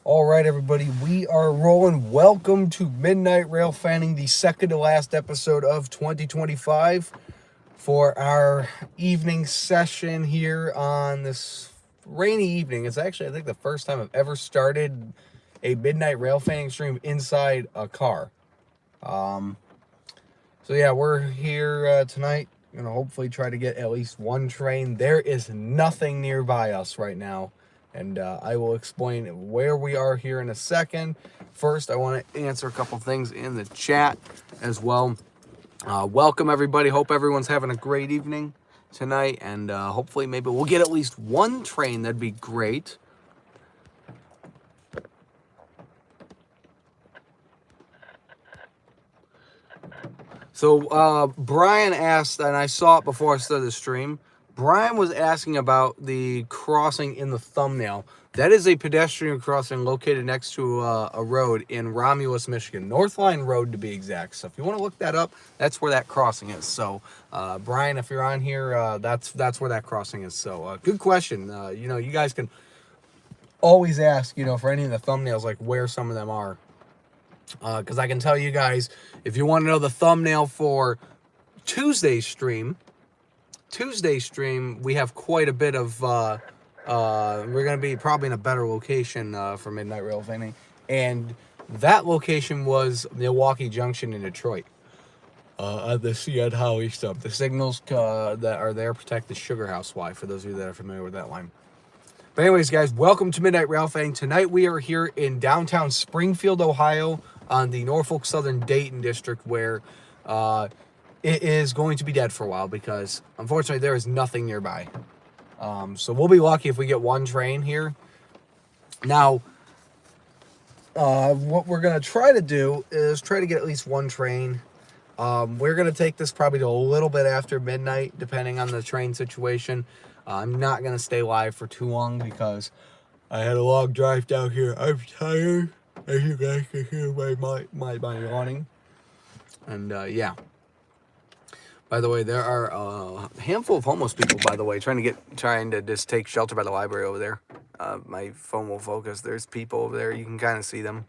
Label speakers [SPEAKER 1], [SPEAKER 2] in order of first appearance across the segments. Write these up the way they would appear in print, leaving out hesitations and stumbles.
[SPEAKER 1] All right, everybody, we are rolling. Welcome to Midnight Railfanning, the second to last episode of 2025 for our evening session here on this rainy evening. It's actually, I think, the first time I've ever started a Midnight Railfanning stream inside a car. So yeah, we're here tonight. Hopefully try to get at least one train. There is nothing nearby us right now. And I will explain where we are here in a second. First, I want to answer a couple things in the chat as well. Welcome, everybody. Hope everyone's having a great evening tonight. And hopefully maybe we'll get at least one train. That'd be great. So Brian asked, and I saw it before I started the stream, Brian was asking about the crossing in the thumbnail. That is a pedestrian crossing located next to a road in Romulus, Michigan. Northline Road, to be exact. So if you want to look that up, that's where that crossing is. So, Brian, if you're on here, that's where that crossing is. So, good question. You guys can always ask, for any of the thumbnails, like where some of them are. Because I can tell you guys, if you want to know the thumbnail for Tuesday's stream, we have quite a bit of, we're going to be probably in a better location for Midnight Railfanning. And that location was Milwaukee Junction in Detroit. On the CN Holly stuff. The signals that are there protect the Sugar House Y, for those of you that are familiar with that line. But anyways, guys, welcome to Midnight Railfanning. Tonight we are here in downtown Springfield, Ohio, on the Norfolk Southern Dayton district, where it is going to be dead for a while because, unfortunately, there is nothing nearby. So we'll be lucky if we get one train here. Now, what we're going to try to do is try to get at least one train. We're going to take this probably to a little bit after midnight, depending on the train situation. I'm not going to stay live for too long because I had a long drive down here. I'm tired, as you guys can hear by my yawning. And, yeah. By the way, there are a handful of homeless people, by the way, trying to just take shelter by the library over there. My phone will focus. There's people over there. You can kind of see them.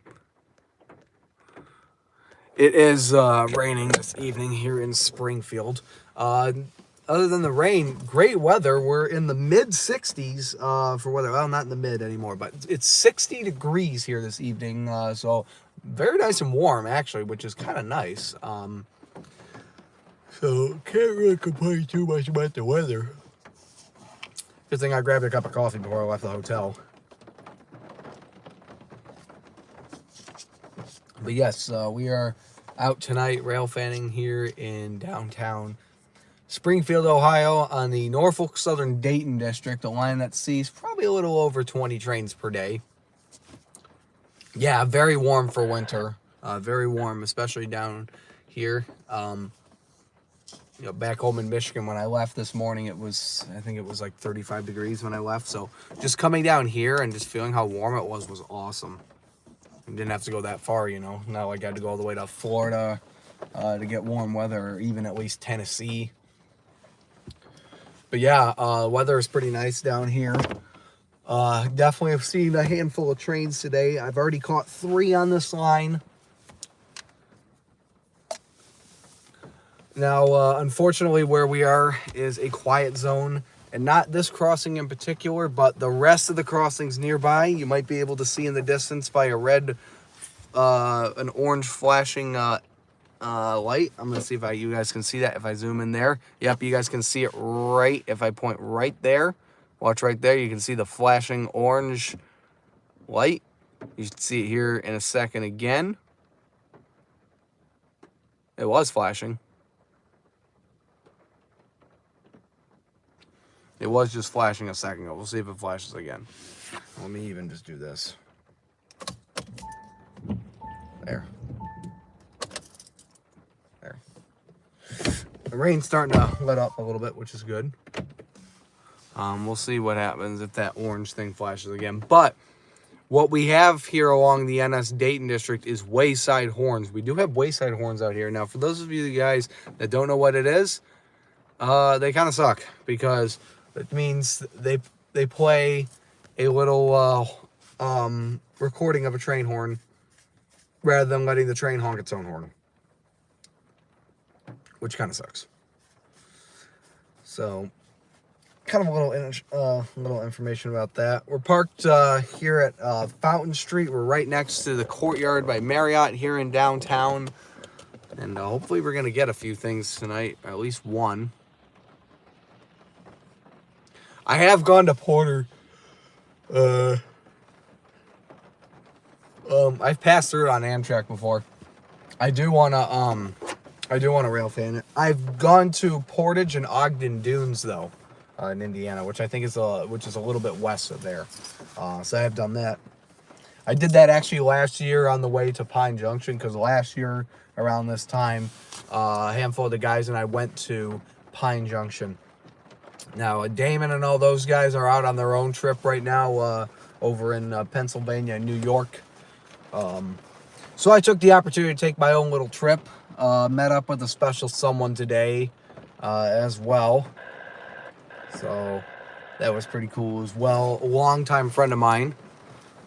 [SPEAKER 1] It is raining this evening here in Springfield. Other than the rain, great weather. We're in the mid-60s for weather. Well, not in the mid anymore, but it's 60 degrees here this evening. So very nice and warm, actually, which is kind of nice. So can't really complain too much about the weather. Good thing I grabbed a cup of coffee before I left the hotel. But yes, we are out tonight railfanning here in downtown Springfield, Ohio, on the Norfolk Southern Dayton district, a line that sees probably a little over 20 trains per day. Yeah, very warm for winter. Very warm, especially down here. Back home in Michigan, when I left this morning, I think it was like 35 degrees when I left. So just coming down here and just feeling how warm it was awesome. I didn't have to go that far, Now I got to go all the way to Florida to get warm weather, or even at least Tennessee. But yeah, weather is pretty nice down here. Definitely have seen a handful of trains today. I've already caught 3 on this line. Now, unfortunately, where we are is a quiet zone, and not this crossing in particular, but the rest of the crossings nearby. You might be able to see in the distance by a red, an orange flashing light. I'm going to see if you guys can see that if I zoom in there. Yep, you guys can see it right if I point right there. Watch right there. You can see the flashing orange light. You should see it here in a second again. It was flashing. It was just flashing a second ago. We'll see if it flashes again. Let me even just do this. There. The rain's starting to let up a little bit, which is good. We'll see what happens if that orange thing flashes again. But what we have here along the NS Dayton district is wayside horns. We do have wayside horns out here. Now, for those of you guys that don't know what it is, they kind of suck because it means they play a little recording of a train horn rather than letting the train honk its own horn, which kind of sucks. So, kind of a little information about that. We're parked here at Fountain Street. We're right next to the Courtyard by Marriott here in downtown, and hopefully we're gonna get a few things tonight, or at least one. I have gone to Porter. I've passed through it on Amtrak before. I do want to Railfan it. I've gone to Portage and Ogden Dunes though, in Indiana, which I think is a little bit west of there. So I have done that. I did that actually last year on the way to Pine Junction, because last year around this time, a handful of the guys and I went to Pine Junction. Now Damon and all those guys are out on their own trip right now, over in Pennsylvania and New York. So I took the opportunity to take my own little trip. Met up with a special someone today as well. So that was pretty cool as well. A longtime friend of mine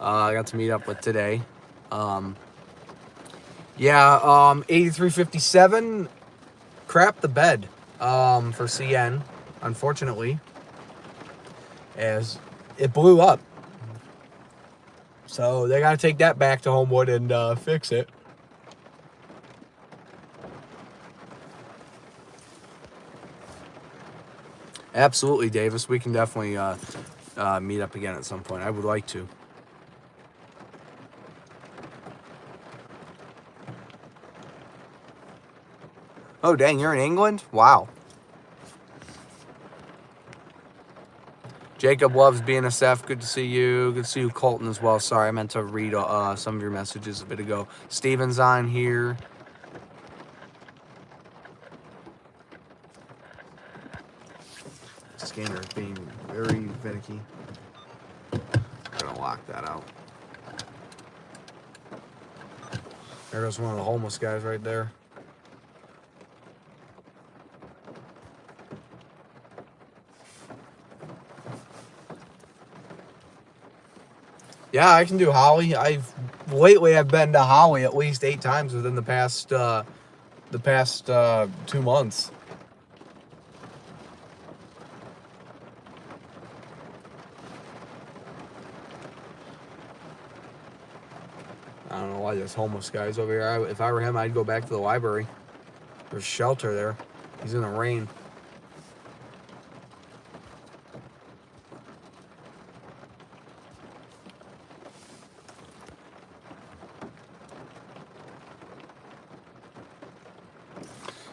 [SPEAKER 1] I got to meet up with today. 8357 crapped the bed for CN, unfortunately, as it blew up. So they got to take that back to Homewood and fix it. Absolutely, Davis. We can definitely meet up again at some point. I would like to. Oh, dang, you're in England? Wow. Jacob loves BNSF. Good to see you. Good to see you, Colton, as well. Sorry, I meant to read some of your messages a bit ago. Steven's on here. Scanner is being very finicky. I'm gonna lock that out. There goes one of the homeless guys right there. Yeah, I can do Holly. Lately I've been to Holly at least 8 times within the past 2 months. I don't know why this homeless guy's over here. If I were him, I'd go back to the library. There's shelter there. He's in the rain.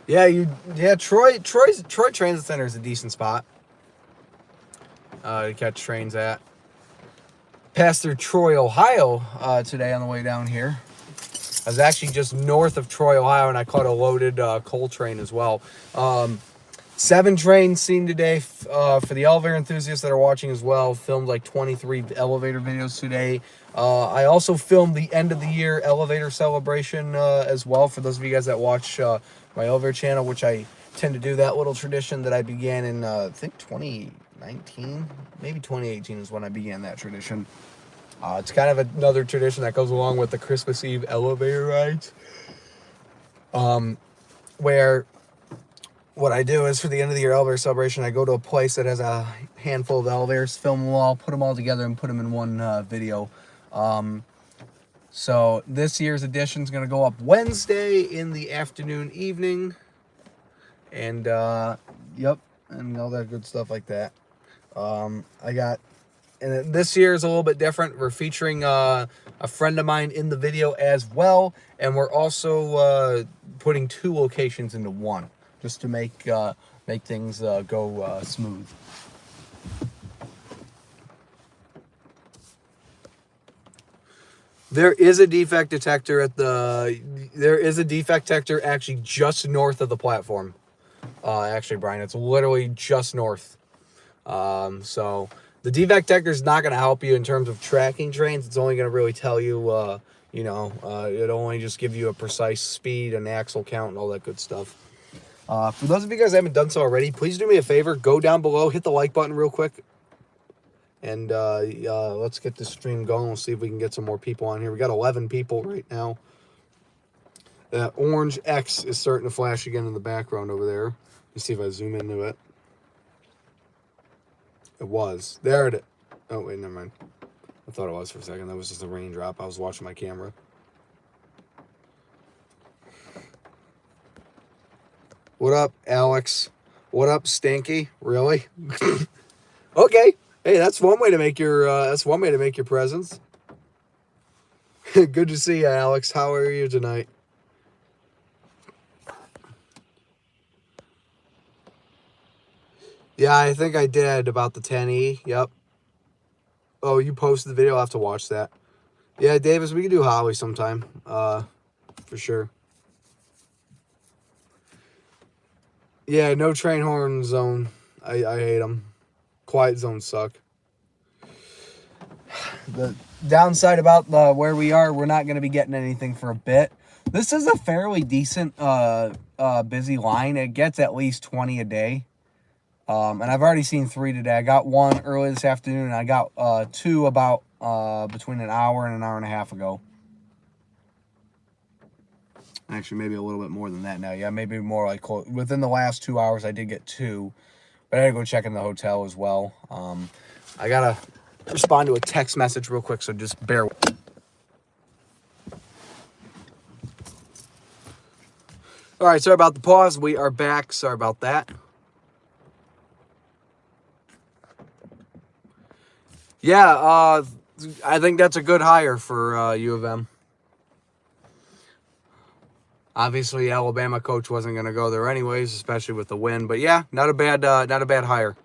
[SPEAKER 1] Yeah, Troy Transit Center is a decent spot to catch trains at. Passed through Troy, Ohio today on the way down here. I was actually just north of Troy, Ohio, and I caught a loaded coal train as well. 7 trains seen today for the elevator enthusiasts that are watching as well. Filmed like 23 elevator videos today. I also filmed the end of the year elevator celebration as well for those of you guys that watch my elevator channel, which I tend to do that little tradition that I began in I think 2019, maybe 2018 is when I began that tradition. It's kind of another tradition that goes along with the Christmas Eve elevator rides, where what I do is for the end of the year elevator celebration, I go to a place that has a handful of elevators, film them all, put them all together, and put them in one video. So this year's edition is going to go up Wednesday in the afternoon, evening, and and all that good stuff like that. And this year is a little bit different. We're featuring a friend of mine in the video as well, and we're also putting 2 locations into one, just to make things go smooth. There is a defect detector actually just north of the platform. Actually, Brian, it's literally just north. So the defect detector is not going to help you in terms of tracking trains. It's only going to really tell you, it'll only just give you a precise speed and axle count and all that good stuff. For those of you guys that haven't done so already, please do me a favor. Go down below, hit the like button real quick. And let's get this stream going. We'll see if we can get some more people on here. We got 11 people right now. That orange X is starting to flash again in the background over there. Let's see if I zoom into it. It was. There it is. Oh, wait, never mind. I thought it was for a second. That was just a raindrop. I was watching my camera. What up, Alex? What up, Stinky? Really? Okay. Hey, that's one way to make your presence. Good to see you, Alex. How are you tonight? Yeah, I think I did about the 10E. Yep. Oh, you posted the video. I'll have to watch that. Yeah, Davis, we can do Holly sometime. For sure. Yeah, no train horn zone. I hate them. Quiet zones suck. The downside about where we are, we're not going to be getting anything for a bit. This is a fairly decent busy line. It gets at least 20 a day. And I've already seen 3 today. I got 1 early this afternoon, and I got 2 about between an hour and an hour and a half ago. Actually, maybe a little bit more than that now. Yeah, maybe more like within the last 2 hours, I did get 2. But I had to go check in the hotel as well. I got to respond to a text message real quick, so just bear with me. All right, sorry about the pause. We are back. Sorry about that. Yeah, I think that's a good hire for U of M. Obviously, Alabama coach wasn't going to go there anyways, especially with the win. But yeah, not a bad hire.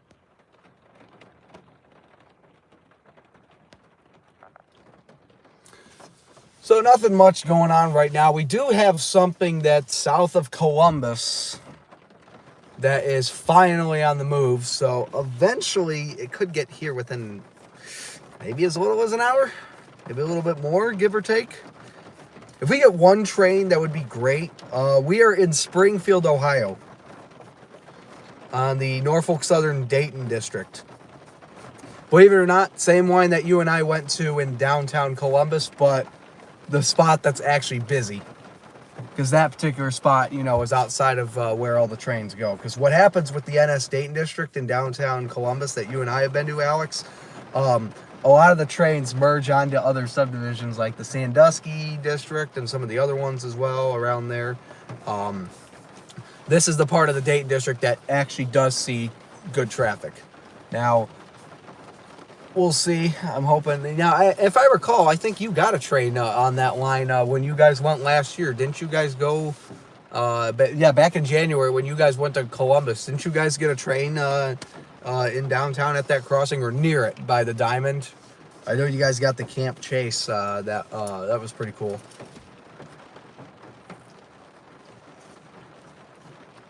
[SPEAKER 1] So nothing much going on right now. We do have something that's south of Columbus that is finally on the move. So eventually, it could get here within maybe as little as an hour, maybe a little bit more, give or take. If we get 1 train, that would be great. We are in Springfield, Ohio, on the Norfolk Southern Dayton district. Believe it or not, same line that you and I went to in downtown Columbus, but the spot that's actually busy. Because that particular spot, you know, is outside of where all the trains go. Because what happens with the NS Dayton district in downtown Columbus that you and I have been to, Alex, a lot of the trains merge onto other subdivisions like the Sandusky district and some of the other ones as well around there. This is the part of the Dayton district that actually does see good traffic. Now, we'll see. I'm hoping. Now, if I recall, I think you got a train on that line when you guys went last year. Didn't you guys go? Back in January when you guys went to Columbus. Didn't you guys get a train in downtown at that crossing or near it by the Diamond? I know you guys got the Camp Chase. That was pretty cool.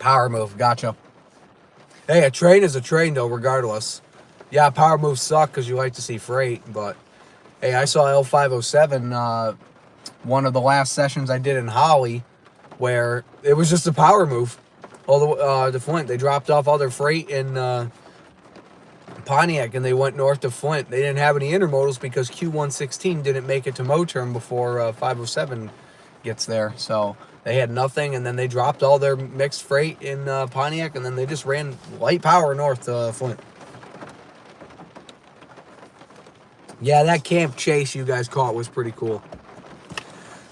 [SPEAKER 1] Power move, gotcha. Hey, a train is a train though, regardless. Yeah, power moves suck because you like to see freight, but hey, I saw L507 one of the last sessions I did in Holly, where it was just a power move. All the Flint, they dropped off all their freight in Pontiac and they went north to Flint. They didn't have any intermodals because Q116 didn't make it to Moterm before 507 gets there. So they had nothing, and then they dropped all their mixed freight in Pontiac, and then they just ran light power north to Flint. Yeah, that Camp Chase you guys caught was pretty cool.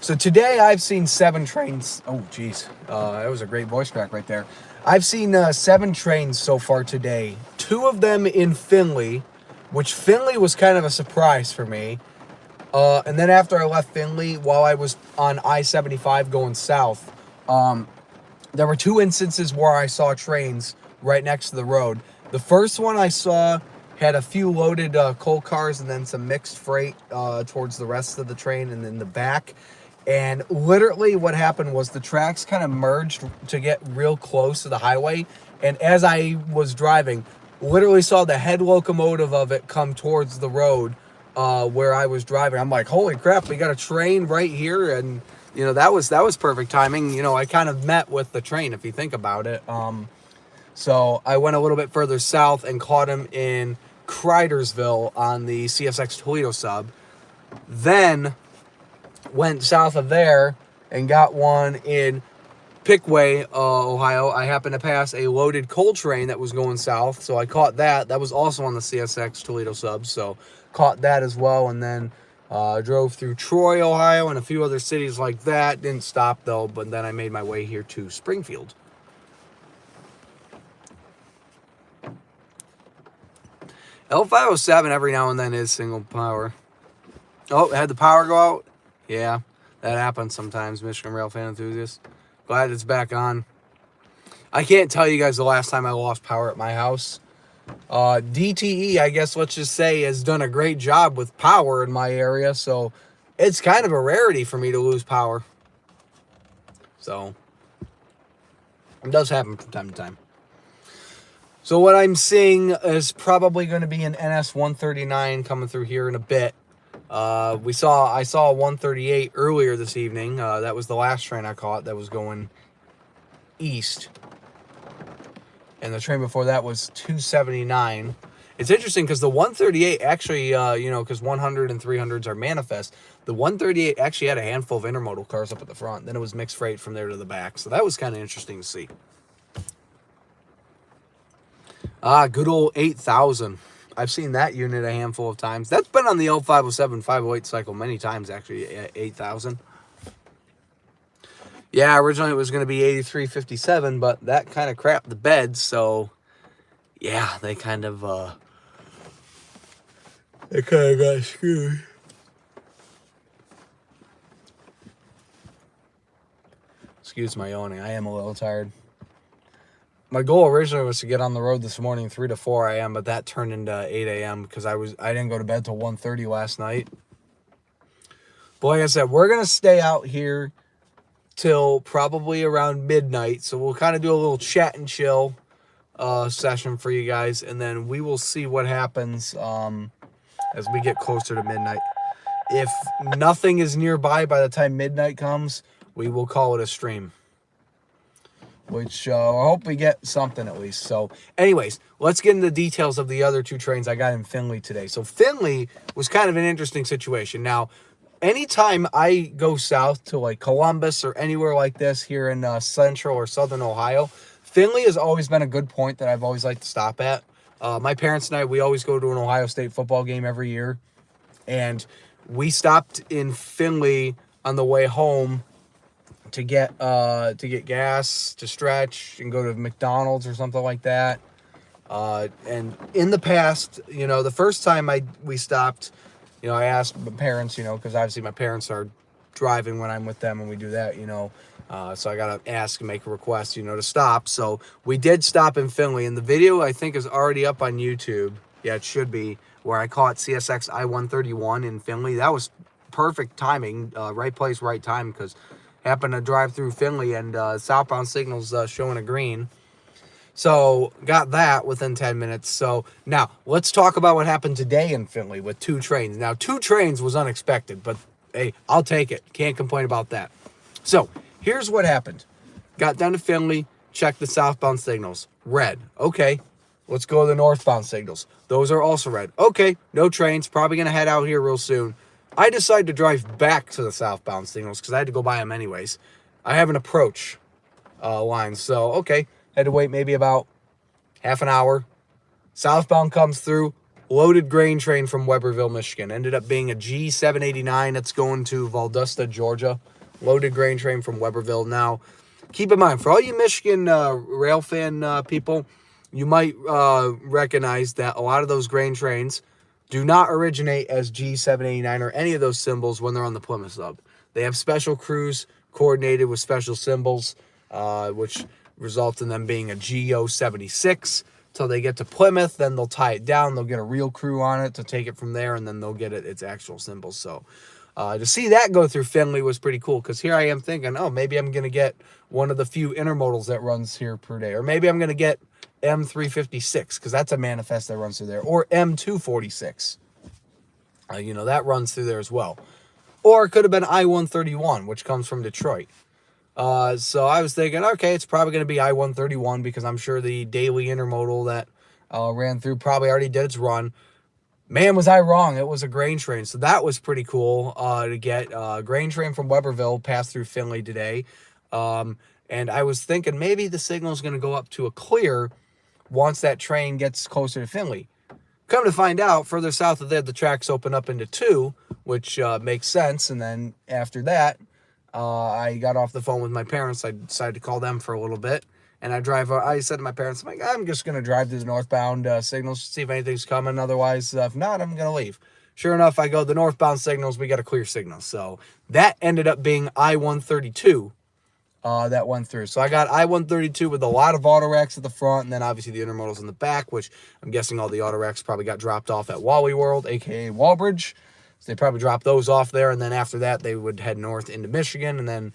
[SPEAKER 1] So today I've seen 7 trains. Oh, geez. That was a great voice crack right there. I've seen 7 trains so far today. 2 of them in Findlay, which Findlay was kind of a surprise for me. And then after I left Findlay, while I was on I-75 going south, there were 2 instances where I saw trains right next to the road. The first one I saw had a few loaded coal cars and then some mixed freight towards the rest of the train and in the back. And literally what happened was the tracks kind of merged to get real close to the highway. And as I was driving, literally saw the head locomotive of it come towards the road where I was driving. I'm like, holy crap, we got a train right here. And, you know, that was perfect timing. You know, I kind of met with the train, if you think about it. So I went a little bit further south and caught him in Cridersville on the CSX Toledo sub. Then went south of there and got one in Pickway, Ohio. I happened to pass a loaded coal train that was going south, so I caught that. That was also on the CSX Toledo sub, so caught that as well. And then drove through Troy, Ohio, and a few other cities like that. Didn't stop though, but then I made my way here to Springfield. L507 every now and then is single power. Oh, had the power go out? Yeah, that happens sometimes, Michigan Rail fan enthusiasts. Glad it's back on. I can't tell you guys the last time I lost power at my house. DTE, I guess let's just say, has done a great job with power in my area, so it's kind of a rarity for me to lose power. So, it does happen from time to time. So what I'm seeing is probably going to be an NS 139 coming through here in a bit. I saw a 138 earlier this evening. That was the last train I caught that was going east. And the train before that was 279. It's interesting because the 138 actually, because 100 and 300s are manifest. The 138 actually had a handful of intermodal cars up at the front. Then it was mixed freight from there to the back. So that was kind of interesting to see. Good old 8,000. I've seen that unit a handful of times. That's been on the L507, 508 cycle many times, actually, 8,000. Yeah, originally it was going to be 8357, but that kind of crapped the bed, so yeah, they kind of got screwed. Excuse my yawning. I am a little tired. My goal originally was to get on the road this morning 3 to 4 a.m., but that turned into 8 a.m. because I didn't go to bed till 1:30 last night. But like I said, we're going to stay out here till probably around midnight. So we'll kind of do a little chat and chill session for you guys, and then we will see what happens as we get closer to midnight. If nothing is nearby by the time midnight comes, we will call it a stream. Which I hope we get something at least. So anyways, let's get into the details of the other two trains I got in Findlay today. So Findlay was kind of an interesting situation. Now, anytime I go south to like Columbus or anywhere like this here in central or southern Ohio, Findlay has always been a good point that I've always liked to stop at. My parents and I, we always go to an Ohio State football game every year. And we stopped in Findlay on the way home to get gas, to stretch, and go to McDonald's or something like that. And in the past, the first time we stopped, I asked my parents, because obviously my parents are driving when I'm with them and we do that, so I got to ask and make a request, to stop. So we did stop in Findlay, and the video I think is already up on YouTube. Yeah, it should be, where I caught CSX I-131 in Findlay. That was perfect timing, right place, right time, because happened to drive through Findlay and southbound signals showing a green. So got that within 10 minutes. So now let's talk about what happened today in Findlay with two trains. Now, two trains was unexpected, but hey, I'll take it. Can't complain about that. So here's what happened. Got down to Findlay, checked the southbound signals. Red. Okay, let's go to the northbound signals. Those are also red. Okay, no trains. Probably going to head out here real soon. I decided to drive back to the southbound signals because I had to go by them anyways. I have an approach line, so okay. Had to wait maybe about half an hour. Southbound comes through, loaded grain train from Weberville, Michigan. Ended up being a G789 that's going to Valdosta, Georgia. Loaded grain train from Weberville. Now, keep in mind, for all you Michigan Railfan people, you might recognize that a lot of those grain trains do not originate as G789 or any of those symbols when they're on the Plymouth sub. They have special crews coordinated with special symbols, which results in them being a GO76 till they get to Plymouth. Then they'll tie it down. They'll get a real crew on it to take it from there, and then they'll get its actual symbols. So to see that go through Findlay was pretty cool, because here I am thinking, oh, maybe I'm going to get one of the few intermodals that runs here per day, or maybe I'm going to get M356, because that's a manifest that runs through there, or M246. That runs through there as well. Or it could have been I-131, which comes from Detroit. So I was thinking, okay, it's probably going to be I-131, because I'm sure the daily intermodal that ran through, probably already did its run. Man, was I wrong. It was a grain train. So that was pretty cool to get. Grain train from Weberville passed through Findlay today. And I was thinking maybe the signal is going to go up to a clear once that train gets closer to Findlay. Come to find out, further south of there, the tracks open up into two, which makes sense. And then after that, I got off the phone with my parents. I decided to call them for a little bit. And I said to my parents, I'm just going to drive to the northbound signals, see if anything's coming. Otherwise, if not, I'm going to leave. Sure enough, I go, the northbound signals, we got a clear signal. So that ended up being I-132 that went through. So I got I-132 with a lot of auto racks at the front, and then obviously the intermodals in the back, which I'm guessing all the auto racks probably got dropped off at Wally World, a.k.a. Wallbridge. So they probably dropped those off there, and then after that, they would head north into Michigan, and then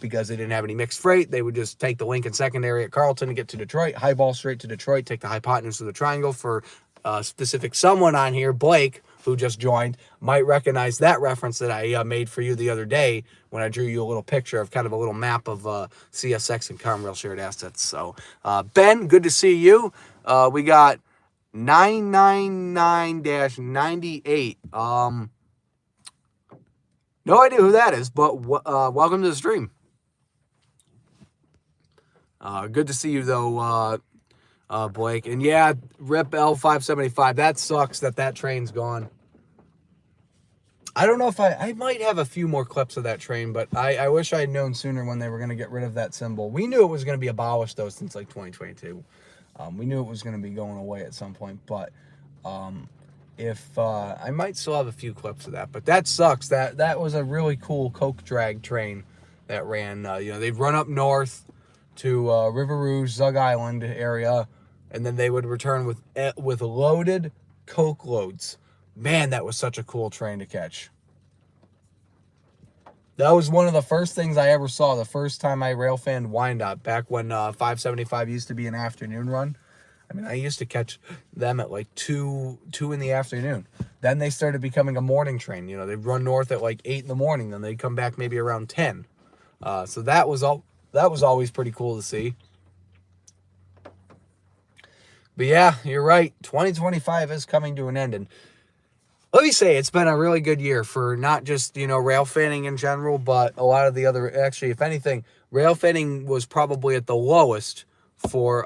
[SPEAKER 1] because they didn't have any mixed freight, they would just take the Lincoln Secondary at Carlton to get to Detroit, highball straight to Detroit, take the hypotenuse of the triangle. For specific someone on here, Blake, who just joined, might recognize that reference that I made for you the other day when I drew you a little picture of kind of a little map of CSX and Conrail shared assets. So, Ben, good to see you. We got 999-98. No idea who that is, but welcome to the stream. Good to see you, though, Blake. And yeah, rip L575. That sucks that train's gone. I don't know if I might have a few more clips of that train, but I wish I had known sooner when they were going to get rid of that symbol. We knew it was going to be abolished, though, since like 2022. We knew it was going to be going away at some point, but if I might still have a few clips of that. But that sucks. That was a really cool coke drag train that ran. They'd run up north to River Rouge, Zug Island area, and then they would return with loaded coke loads. Man, that was such a cool train to catch. That was one of the first things I ever saw, the first time I railfanned wind-up, back when 575 used to be an afternoon run. I mean, I used to catch them at like 2 in the afternoon. Then they started becoming a morning train. They'd run north at like 8 in the morning, then they'd come back maybe around 10. So that was always pretty cool to see. But yeah, you're right. 2025 is coming to an end. And let me say, it's been a really good year for not just, railfanning in general, but a lot of the other, actually, if anything, railfanning was probably at the lowest for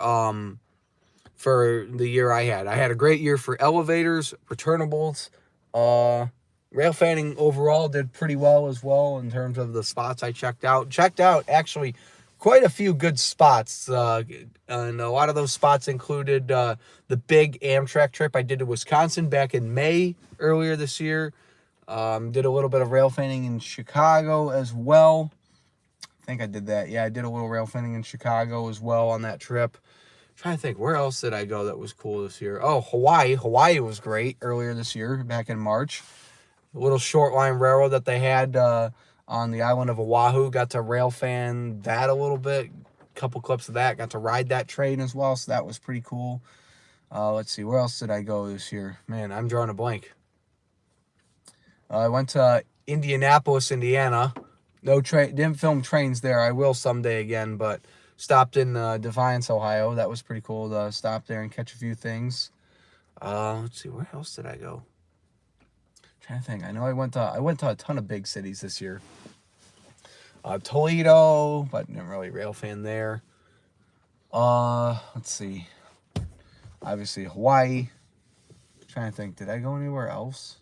[SPEAKER 1] the year I had. I had a great year for elevators, returnables. Railfanning overall did pretty well as well in terms of the spots I checked out. Actually quite a few good spots, and a lot of those spots included the big Amtrak trip I did to Wisconsin back in May earlier this year. Did a little bit of railfanning in Chicago as well. I think I did that. Yeah, I did a little railfanning in Chicago as well on that trip. I'm trying to think, where else did I go that was cool this year? Oh, Hawaii. Hawaii was great earlier this year, back in March. A little short line railroad that they had on the island of Oahu. Got to railfan that a little bit. A couple clips of that. Got to ride that train as well, so that was pretty cool. Let's see, where else did I go this year? Man, I'm drawing a blank. I went to Indianapolis, Indiana. Didn't film trains there. I will someday again, but stopped in Defiance, Ohio. That was pretty cool to stop there and catch a few things. Let's see, where else did I go? Trying to think. I know I went to a ton of big cities this year. Toledo, but didn't really railfan there. Let's see. Obviously Hawaii. Trying to think, did I go anywhere else?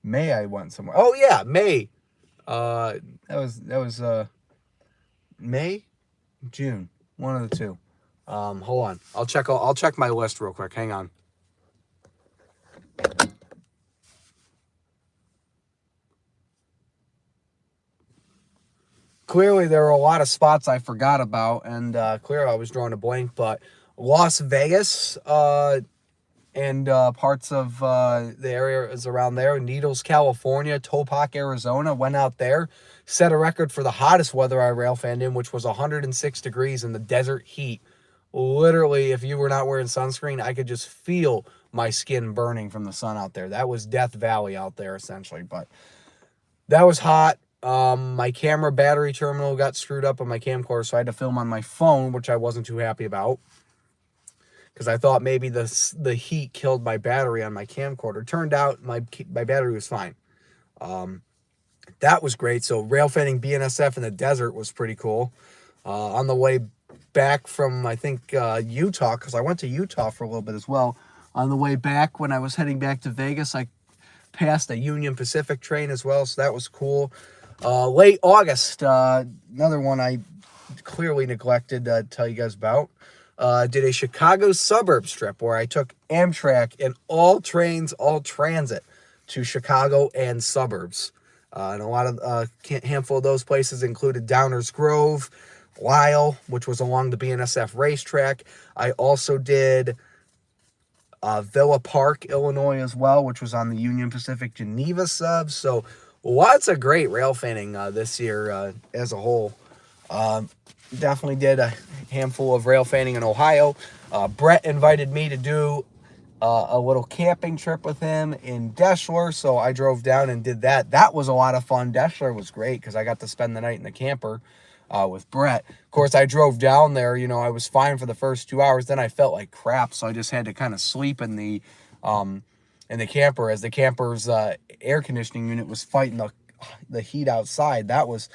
[SPEAKER 1] May I went somewhere. Oh yeah, May. That was May, June, one of the two. Hold on. I'll check my list real quick. Hang on. Clearly, there were a lot of spots I forgot about, and clearly I was drawing a blank, but Las Vegas and parts of the areas around there, Needles, California, Topac, Arizona, went out there, set a record for the hottest weather I railfanned in, which was 106 degrees in the desert heat. Literally, if you were not wearing sunscreen, I could just feel my skin burning from the sun out there. That was Death Valley out there, essentially, but that was hot. My camera battery terminal got screwed up on my camcorder, so I had to film on my phone, which I wasn't too happy about. because I thought maybe the heat killed my battery on my camcorder. Turned out my battery was fine. That was great. So railfanning BNSF in the desert was pretty cool. On the way back from, I think, Utah, because I went to Utah for a little bit as well. On the way back, when I was heading back to Vegas, I passed a Union Pacific train as well, so that was cool. Late August, another one I clearly neglected to tell you guys about. Did a Chicago suburbs trip where I took Amtrak and all trains, all transit to Chicago and suburbs. And a lot of handful of those places included Downers Grove, Lyle, which was along the BNSF racetrack. I also did Villa Park, Illinois as well, which was on the Union Pacific Geneva sub. So lots of great rail fanning this year as a whole. Definitely did a handful of rail fanning in Ohio. Brett invited me to do a little camping trip with him in Deschler, so I drove down and did that. That was a lot of fun. Deschler was great because I got to spend the night in the camper with Brett. Of course, I drove down there. You know, I was fine for the first 2 hours. Then I felt like crap, so I just had to kind of sleep in the camper as the camper's air conditioning unit was fighting the heat outside. That was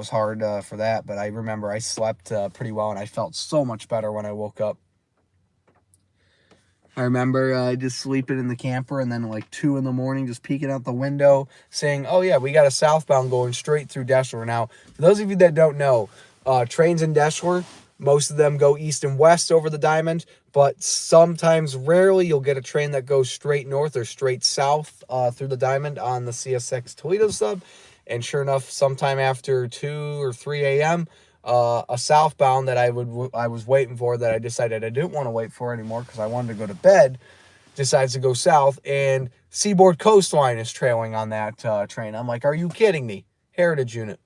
[SPEAKER 1] hard for that, but I remember I slept pretty well, and I felt so much better when I woke up. I remember just sleeping in the camper, and then like 2 in the morning, just peeking out the window, saying, "Oh yeah, we got a southbound going straight through Deschler." Now, for those of you that don't know, trains in Deschler, most of them go east and west over the diamond, but sometimes, rarely, you'll get a train that goes straight north or straight south through the diamond on the CSX Toledo sub. And sure enough, sometime after 2 or 3 a.m., a southbound that I was waiting for, that I decided I didn't want to wait for anymore because I wanted to go to bed, decides to go south, and Seaboard Coastline is trailing on that train. I'm like, are you kidding me? Heritage unit.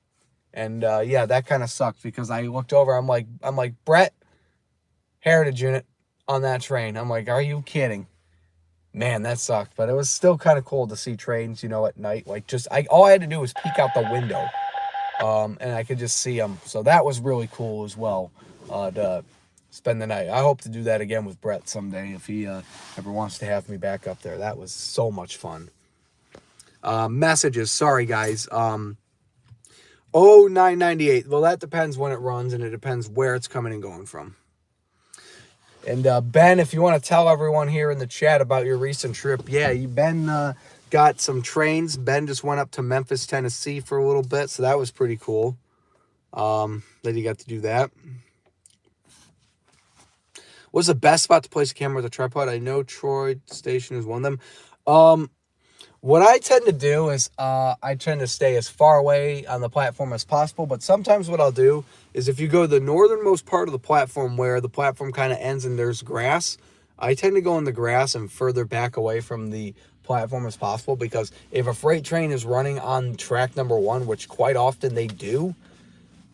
[SPEAKER 1] And yeah, that kind of sucked because I looked over. I'm like, Brett, Heritage unit on that train. I'm like, are you kidding? Man, that sucked. But it was still kind of cool to see trains, you know, at night. Like, all I had to do was peek out the window. And I could just see them. So that was really cool as well to spend the night. I hope to do that again with Brett someday if he ever wants to have me back up there. That was so much fun. Messages. Sorry, guys. 0998. Well, that depends when it runs, and it depends where it's coming and going from. And Ben, if you want to tell everyone here in the chat about your recent trip, yeah, Ben got some trains. Ben just went up to Memphis, Tennessee for a little bit, so that was pretty cool that he got to do that. What's the best spot to place a camera with a tripod? I know Troy Station is one of them. What I tend to do is I tend to stay as far away on the platform as possible, but sometimes what I'll do is if you go to the northernmost part of the platform where the platform kind of ends and there's grass, I tend to go in the grass and further back away from the platform as possible, because if a freight train is running on track number 1, which quite often they do,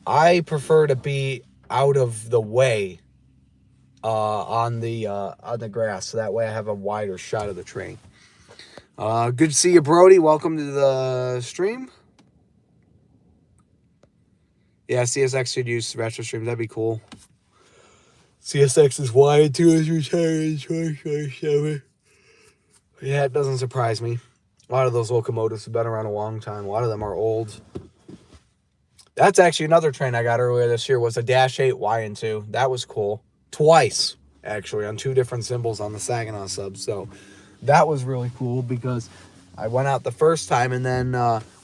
[SPEAKER 1] I prefer to be out of the way on the grass, so that way I have a wider shot of the train. Good to see you, Brody. Welcome to the stream. Yeah, CSX should use retro streams. That'd be cool. CSX is wide too, is retired in 2027. Yeah, it doesn't surprise me. A lot of those locomotives have been around a long time. A lot of them are old. That's actually another train I got earlier this year, was a Dash 8 YN2. That was cool. Twice, actually, on 2 different symbols on the Saginaw sub. So that was really cool because I went out the first time, and then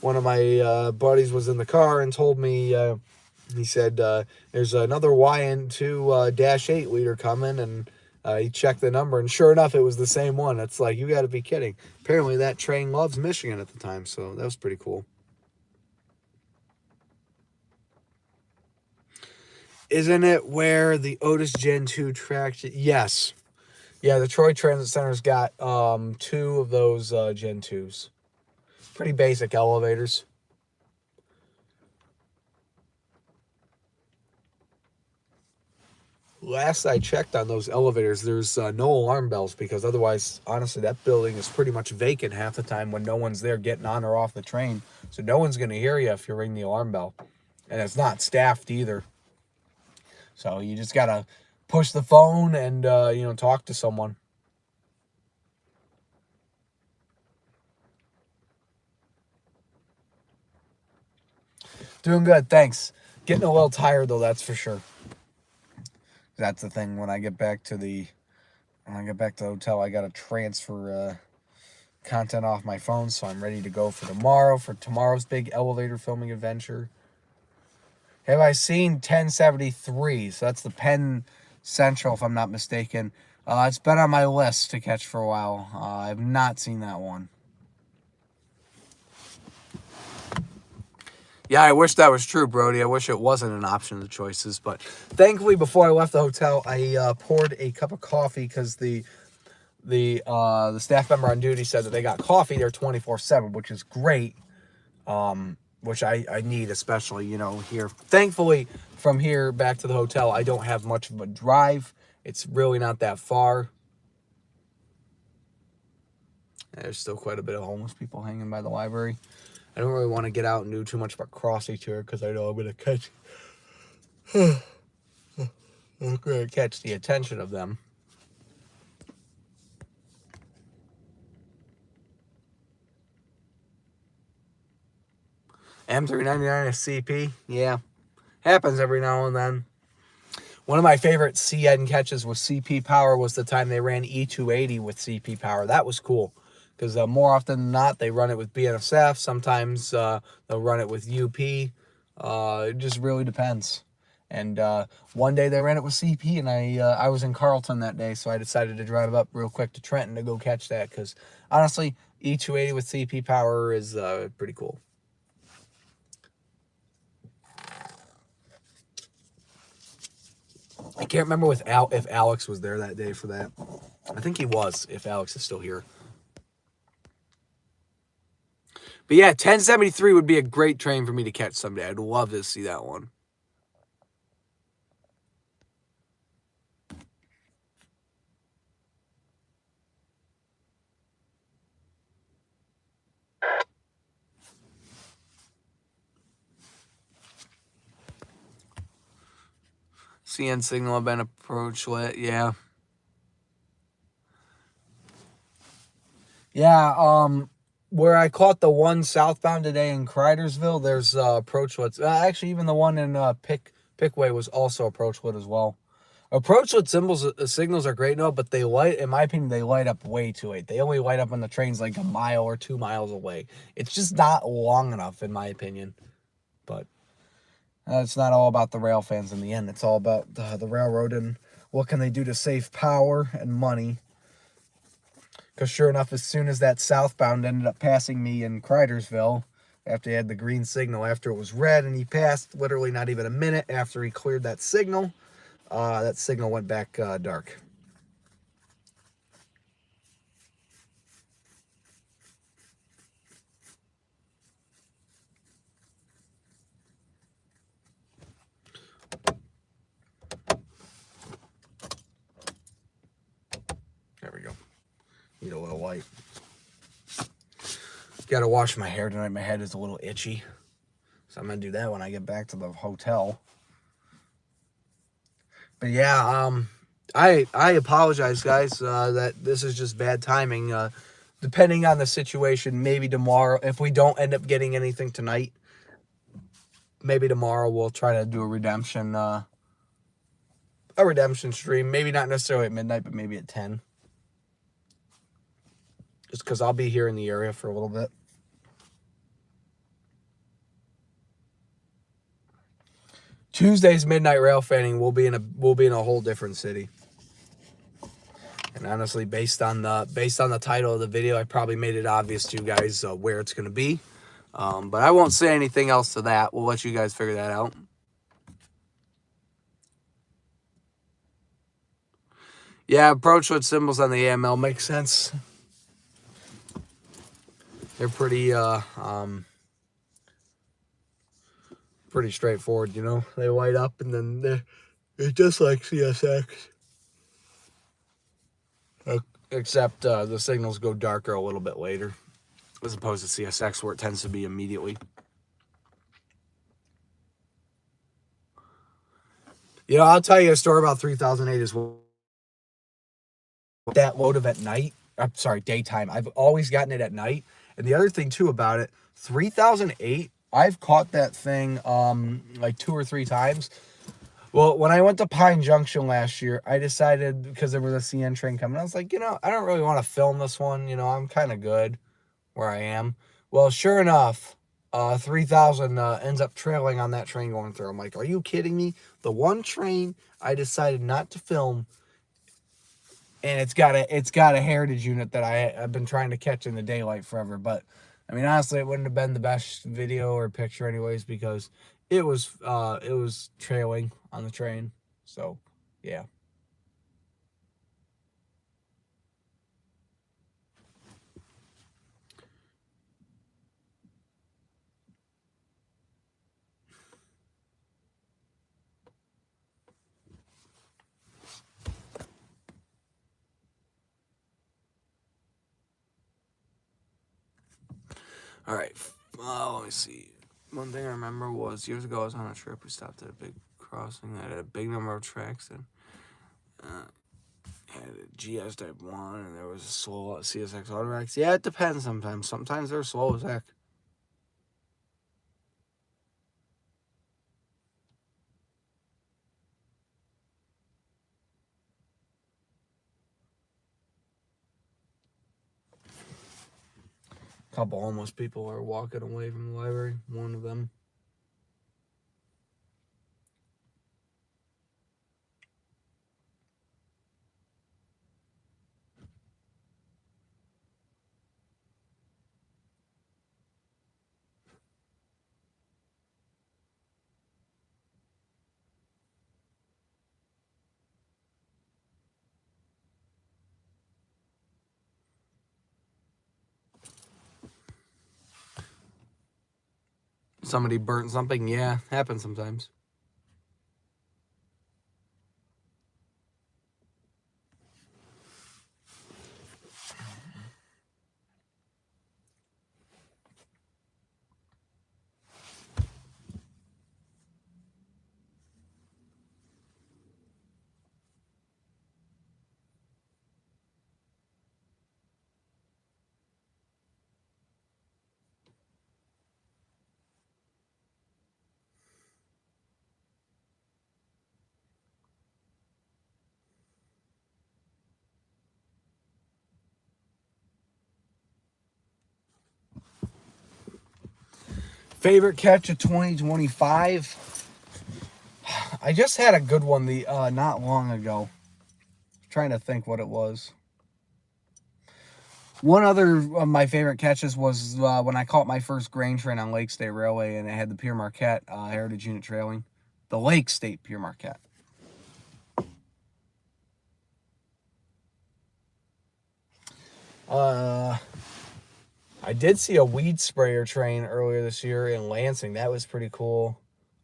[SPEAKER 1] one of my buddies was in the car and told me, he said, there's another YN2 Dash 8 leader coming, and he checked the number, and sure enough, it was the same one. It's like, you got to be kidding. Apparently that train loves Michigan at the time, so that was pretty cool. Isn't it where the Otis Gen 2 track? Yes. Yeah, the Troy Transit Center's got 2 of those Gen 2s. Pretty basic elevators. Last I checked on those elevators, there's no alarm bells, because otherwise, honestly, that building is pretty much vacant half the time when no one's there getting on or off the train. So no one's going to hear you if you ring the alarm bell. And it's not staffed either. So you just got to push the phone and, you know, talk to someone. Doing good, thanks. Getting a little tired though, that's for sure. That's the thing. When I get back to the hotel, I gotta transfer content off my phone, so I'm ready to go for tomorrow's big elevator filming adventure. Have I seen 1073? So that's the Penn Central, if I'm not mistaken. It's been on my list to catch for a while. I've not seen that one. Yeah, I wish that was true, Brody. I wish it wasn't an option of the choices. But thankfully, before I left the hotel, I poured a cup of coffee because the staff member on duty said that they got coffee there 24/7, which is great. Which I need, especially, you know, here. Thankfully, from here back to the hotel, I don't have much of a drive. It's really not that far. There's still quite a bit of homeless people hanging by the library. I don't really want to get out and do too much of a crossing tour because I know I'm going to catch the attention of them. M399 is CP, yeah, happens every now and then. One of my favorite CN catches with CP power was the time they ran E280 with CP power. That was cool because more often than not, they run it with BNSF. Sometimes they'll run it with UP. It just really depends. And one day they ran it with CP, and I was in Carlton that day, so I decided to drive up real quick to Trenton to go catch that because, honestly, E280 with CP power is pretty cool. I can't remember if Alex was there that day for that. I think he was, if Alex is still here. But yeah, 1073 would be a great train for me to catch someday. I'd love to see that one. CN signal have been approach lit, yeah. Yeah, where I caught the one southbound today in Cridersville, there's approach lit. Actually, even the one in Pickway was also approach lit as well. Approach lit signals are great now, but they light, in my opinion, they light up way too late. They only light up when the train's like a mile or 2 miles away. It's just not long enough, in my opinion. But it's not all about the rail fans in the end. It's all about the railroad and what can they do to save power and money. Because sure enough, as soon as that southbound ended up passing me in Cridersville, after he had the green signal, after it was red, and he passed literally not even a minute after he cleared that signal went back dark. There we go. Need a little light. Gotta wash my hair tonight. My head is a little itchy. So I'm gonna do that when I get back to the hotel. But yeah, I apologize, guys, that this is just bad timing. Depending on the situation, maybe tomorrow, if we don't end up getting anything tonight, maybe tomorrow we'll try to do a redemption stream. Maybe not necessarily at midnight, but maybe at 10. Just because I'll be here in the area for a little bit. Tuesday's midnight railfanning, we'll be in a whole different city. And honestly, based on the title of the video, I probably made it obvious to you guys where it's going to be. But I won't say anything else to that. We'll let you guys figure that out. Yeah, approach with symbols on the AML makes sense. They're pretty pretty straightforward, you know. They light up and then they're just like CSX. Except the signals go darker a little bit later, as opposed to CSX where it tends to be immediately. You know, I'll tell you a story about 3008 as well. That load of at night. I'm sorry, daytime. I've always gotten it at night. And the other thing too about it, 3008, I've caught that thing like 2 or 3 times. Well, when I went to Pine Junction last year, I decided, because there was a CN train coming, I was like, you know, I don't really want to film this one. You know, I'm kind of good where I am. Well, sure enough, 3000 ends up trailing on that train going through. I'm like, are you kidding me? The one train I decided not to film, and it's got a heritage unit that I've been trying to catch in the daylight forever. But I mean, honestly, it wouldn't have been the best video or picture anyways, because it was trailing on the train. So yeah. All right. Let me see. One thing I remember was years ago I was on a trip. We stopped at a big crossing that had a big number of tracks and had a GS Type 1, and there was a slow CSX Autorex. Yeah, it depends sometimes. Sometimes they're slow as heck. A couple homeless people are walking away from the library. One of them. Somebody burnt something. Yeah, happens sometimes. Favorite catch of 2025? I just had a good one not long ago. I'm trying to think what it was. One other of my favorite catches was when I caught my first grain train on Lake State Railway, and it had the Pure Marquette heritage unit trailing. The Lake State Pure Marquette. I did see a weed sprayer train earlier this year in Lansing. That was pretty cool.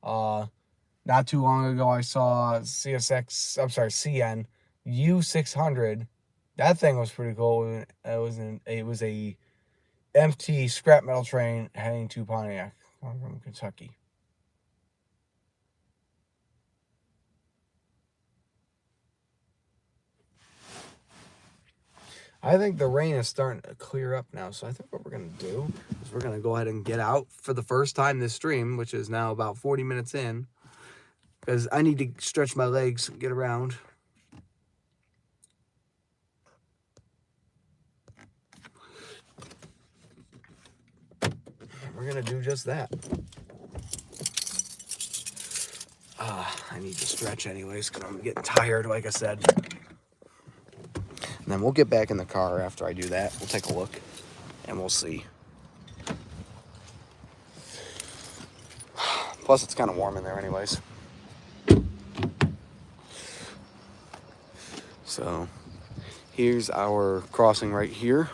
[SPEAKER 1] Not too long ago, I saw CN U600. That thing was pretty cool. It was a empty scrap metal train heading to Pontiac from Kentucky. I think the rain is starting to clear up now, so I think what we're going to do is we're going to go ahead and get out for the first time this stream, which is now about 40 minutes in, because I need to stretch my legs and get around. We're going to do just that. I need to stretch anyways, because I'm getting tired, like I said. And then we'll get back in the car after I do that. We'll take a look, and we'll see. Plus, it's kind of warm in there anyways. So, here's our crossing right here.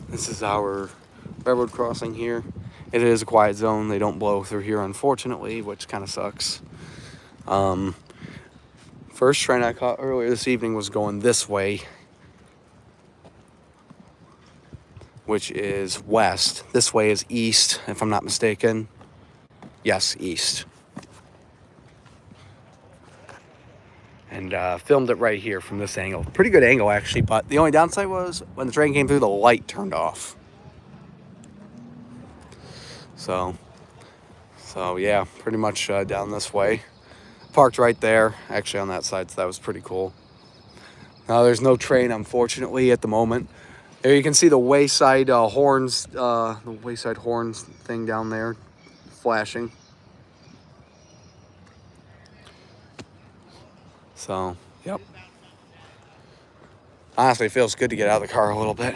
[SPEAKER 1] This is our railroad crossing here. It is a quiet zone. They don't blow through here, unfortunately, which kind of sucks. First train I caught earlier this evening was going this way, which is west. This way is east, if I'm not mistaken. Yes, east. and filmed it right here from this angle. Pretty good angle, actually, but the only downside was when the train came through, the light turned off. So yeah, pretty much down this way. Parked right there, actually on that side, so that was pretty cool. Now there's no train, unfortunately, at the moment. There you can see the wayside horns, the wayside horns thing down there, flashing. So, yep. Honestly, it feels good to get out of the car a little bit.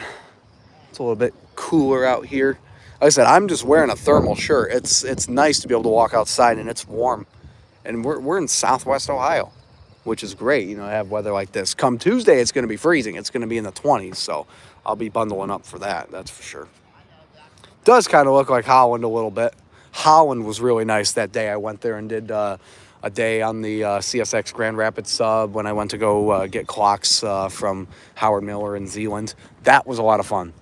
[SPEAKER 1] It's a little bit cooler out here. Like I said, I'm just wearing a thermal shirt. It's nice to be able to walk outside and it's warm. And we're in Southwest Ohio, which is great, you know, to have weather like this. Come Tuesday, it's going to be freezing. It's going to be in the 20s, so I'll be bundling up for that, that's for sure. Does kind of look like Holland a little bit. Holland was really nice that day. I went there and did a day on the CSX Grand Rapids sub when I went to go get clocks from Howard Miller in Zeeland. That was a lot of fun.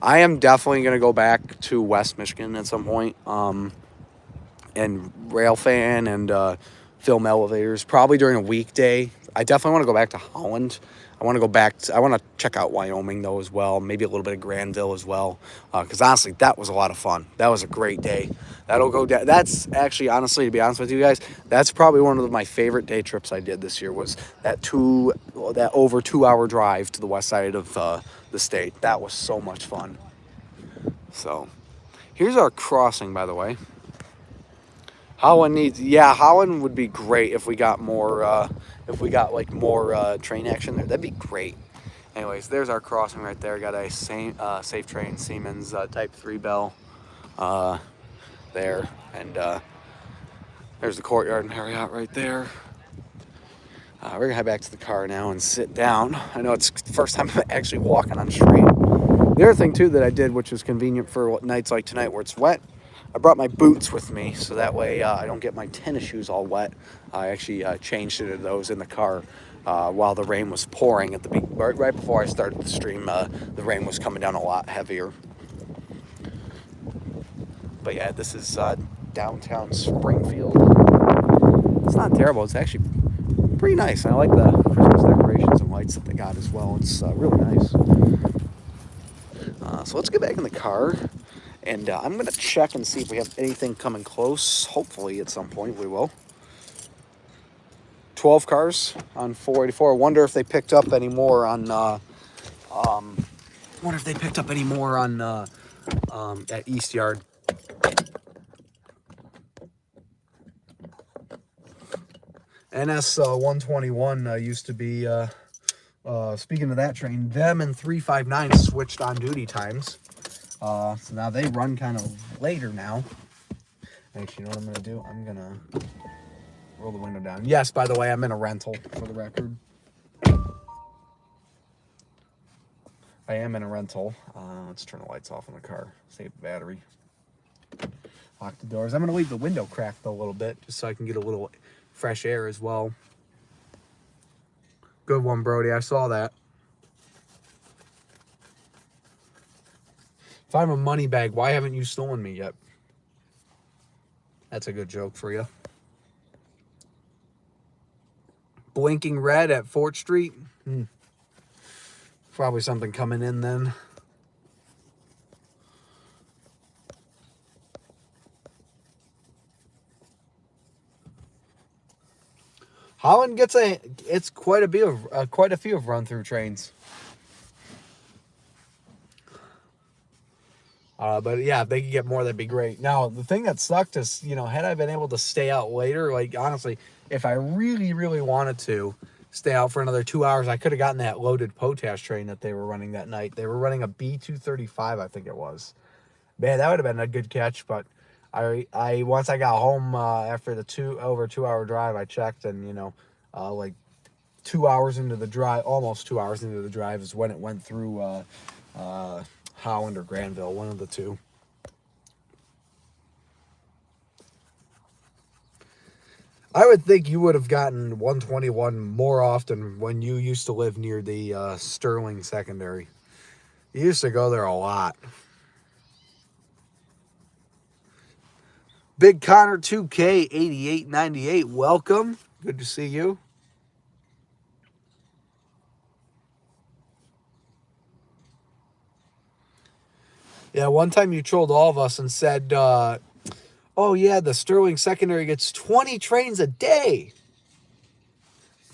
[SPEAKER 1] I am definitely going to go back to West Michigan at some point and Railfan and film elevators, probably during a weekday. I definitely want to go back to Holland. I want to go back. I want to check out Wyoming, though, as well. Maybe a little bit of Granville as well. Because, honestly, that was a lot of fun. That was a great day. That'll go down. That's actually, honestly, to be honest with you guys, that's probably one of my favorite day trips I did this year was that over 2 hour drive to the west side of the state. That was so much fun. So, here's our crossing, by the way. Holland would be great if we got more, more train action there. That'd be great. Anyways, there's our crossing right there. Got a Safe Train Siemens Type 3 bell there. And there's the courtyard and Marriott right there. We're going to head back to the car now and sit down. I know it's the first time I'm actually walking on street. The other thing, too, that I did, which is convenient for nights like tonight where it's wet, I brought my boots with me, so that way I don't get my tennis shoes all wet. I actually changed into those in the car while the rain was pouring at right before I started the stream. The rain was coming down a lot heavier. But yeah, this is downtown Springfield. It's not terrible. It's actually pretty nice. I like the Christmas decorations and lights that they got as well. It's really nice. So let's get back in the car. And I'm going to check and see if we have anything coming close. Hopefully, at some point, we will. 12 cars on 484. I wonder if they picked up any more on... at East Yard. NS 121 used to be... speaking of that train, them and 359 switched on duty times. So now they run kind of later now. Actually, you know what I'm going to do? I'm going to roll the window down. Yes, by the way, I'm in a rental, for the record. I am in a rental. Let's turn the lights off on the car. Save the battery. Lock the doors. I'm going to leave the window cracked a little bit, just so I can get a little fresh air as well. Good one, Brody. I saw that. If I'm a money bag, why haven't you stolen me yet? That's a good joke for you. Blinking red at Fort Street. Probably something coming in then. Holland gets quite a few of run-through trains. But yeah, if they could get more, that'd be great. Now, the thing that sucked is, you know, had I been able to stay out later, like, honestly, if I really, really wanted to stay out for another 2 hours, I could have gotten that loaded potash train that they were running that night. They were running a B235, I think it was. Man, that would have been a good catch, but I once I got home after the over 2 hour drive, I checked, and, you know, like 2 hours into the drive, almost 2 hours into the drive is when it went through Holland or Granville, one of the two. I would think you would have gotten 121 more often when you used to live near the Sterling Secondary. You used to go there a lot. Big Connor 2K 8898, welcome. Good to see you. Yeah, one time you trolled all of us and said, oh yeah, the Sterling secondary gets 20 trains a day.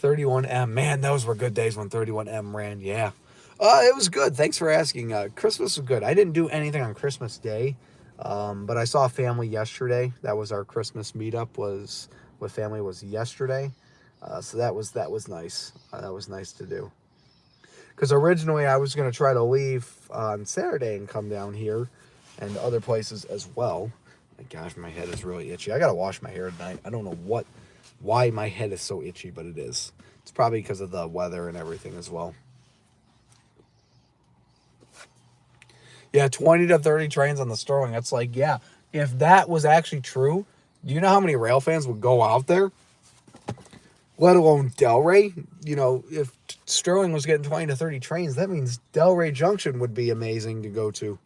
[SPEAKER 1] 31M. Man, those were good days when 31M ran. Yeah. It was good. Thanks for asking. Christmas was good. I didn't do anything on Christmas Day, but I saw family yesterday. That was our Christmas meetup. Was with family was yesterday, so that was nice. That was nice to do. Because originally I was gonna try to leave on Saturday and come down here, and other places as well. My gosh, my head is really itchy. I gotta wash my hair tonight. I don't know why my head is so itchy, but it is. It's probably because of the weather and everything as well. Yeah, 20 to 30 trains on the Sterling. That's like, yeah, if that was actually true, do you know how many rail fans would go out there? Let alone Delray. You know, if Sterling was getting 20 to 30 trains, that means Delray Junction would be amazing to go to.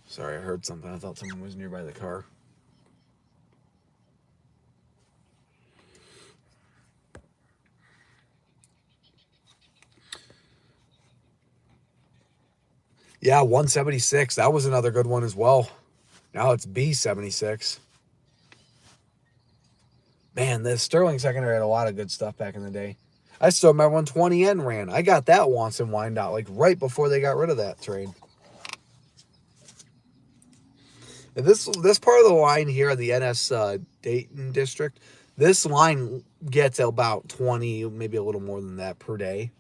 [SPEAKER 1] Sorry, I heard something. I thought someone was nearby the car. Yeah, 176. That was another good one as well. Now it's B76. Man, the Sterling secondary had a lot of good stuff back in the day. I still remember when 20N ran. I got that once in Wyandotte, like right before they got rid of that train. This part of the line here, the NS Dayton district, this line gets about 20, maybe a little more than that per day.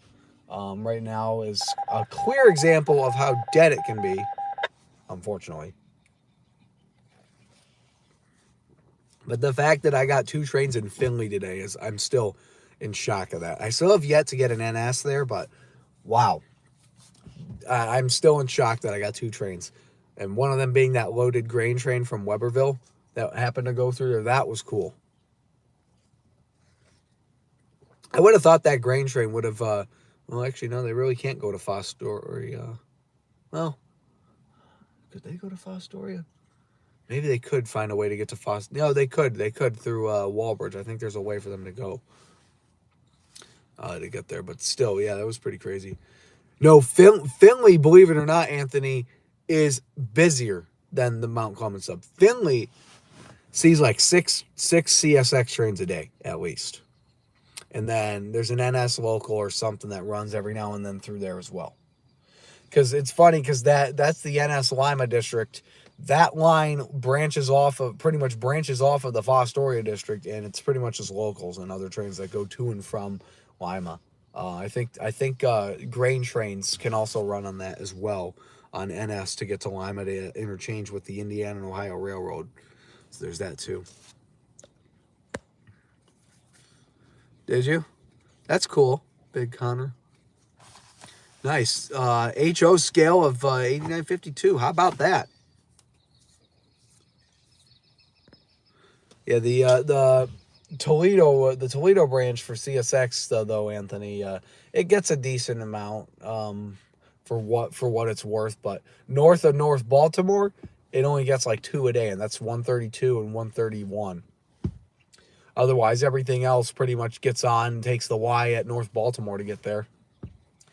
[SPEAKER 1] Right now is a clear example of how dead it can be, unfortunately. But the fact that I got 2 trains in Findlay today is, I'm still in shock of that. I still have yet to get an NS there, but wow. I'm still in shock that I got 2 trains. And one of them being that loaded grain train from Weberville that happened to go through there. That was cool. I would have thought that grain train would have, well, actually, no, they really can't go to Fostoria. Well, could they go to Fostoria? Maybe they could find a way to get to Fostoria. No, they could. They could through Walbridge. I think there's a way for them to go to get there. But still, yeah, that was pretty crazy. No, Findlay, believe it or not, Anthony, is busier than the Mount Clemens sub. Findlay sees like six CSX trains a day at least. And then there's an NS local or something that runs every now and then through there as well. Because it's funny because that's the NS Lima district. That line pretty much branches off of the Fostoria district, and it's pretty much just locals and other trains that go to and from Lima. I think grain trains can also run on that as well on NS to get to Lima to interchange with the Indiana and Ohio Railroad. So there's that too. Did you? That's cool, Big Connor. Nice. HO scale of 8952. How about that? Yeah, the Toledo branch for CSX though, Anthony, it gets a decent amount for what it's worth, but north of North Baltimore, it only gets like 2 a day, and that's 132 and 131. Otherwise, everything else pretty much gets on, takes the Y at North Baltimore to get there.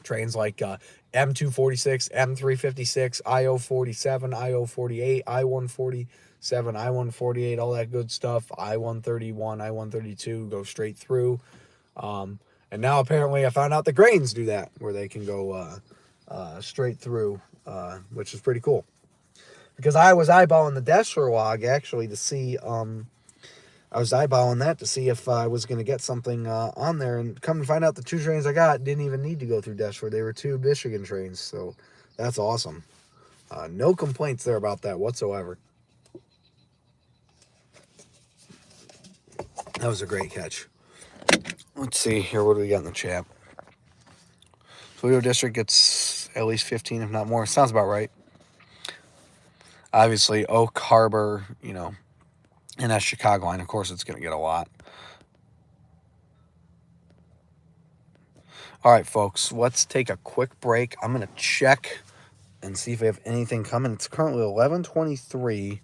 [SPEAKER 1] Trains like M246, M356, IO47, IO48, I147, I148, all that good stuff. I131, I132 go straight through. And now apparently I found out the grains do that, where they can go straight through, which is pretty cool. Because I was eyeballing the Deshler log actually to see... I was eyeballing that to see if I was going to get something on there, and come to find out the 2 trains I got didn't even need to go through Deshler. They were 2 Michigan trains, so that's awesome. No complaints there about that whatsoever. That was a great catch. Let's see here. What do we got in the chat? Toledo District gets at least 15, if not more. Sounds about right. Obviously, Oak Harbor, and that Chicago line, of course, it's going to get a lot. All right, folks, let's take a quick break. I'm going to check and see if we have anything coming. It's currently 11:23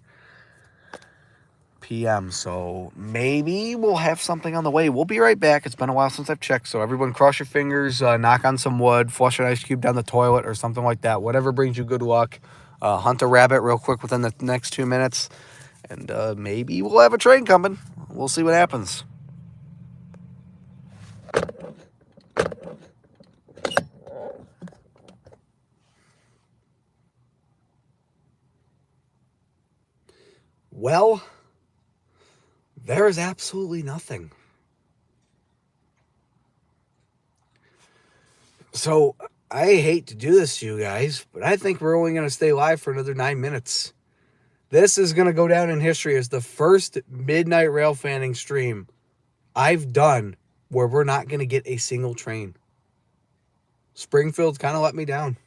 [SPEAKER 1] p.m. So maybe we'll have something on the way. We'll be right back. It's been a while since I've checked. So everyone cross your fingers, knock on some wood, flush an ice cube down the toilet or something like that. Whatever brings you good luck. Hunt a rabbit real quick within the next 2 minutes. And maybe we'll have a train coming. We'll see what happens. Well, there is absolutely nothing. So I hate to do this to you guys, but I think we're only going to stay live for another 9 minutes. This is going to go down in history as the first midnight railfanning stream I've done where we're not going to get a single train. Springfield's kind of let me down.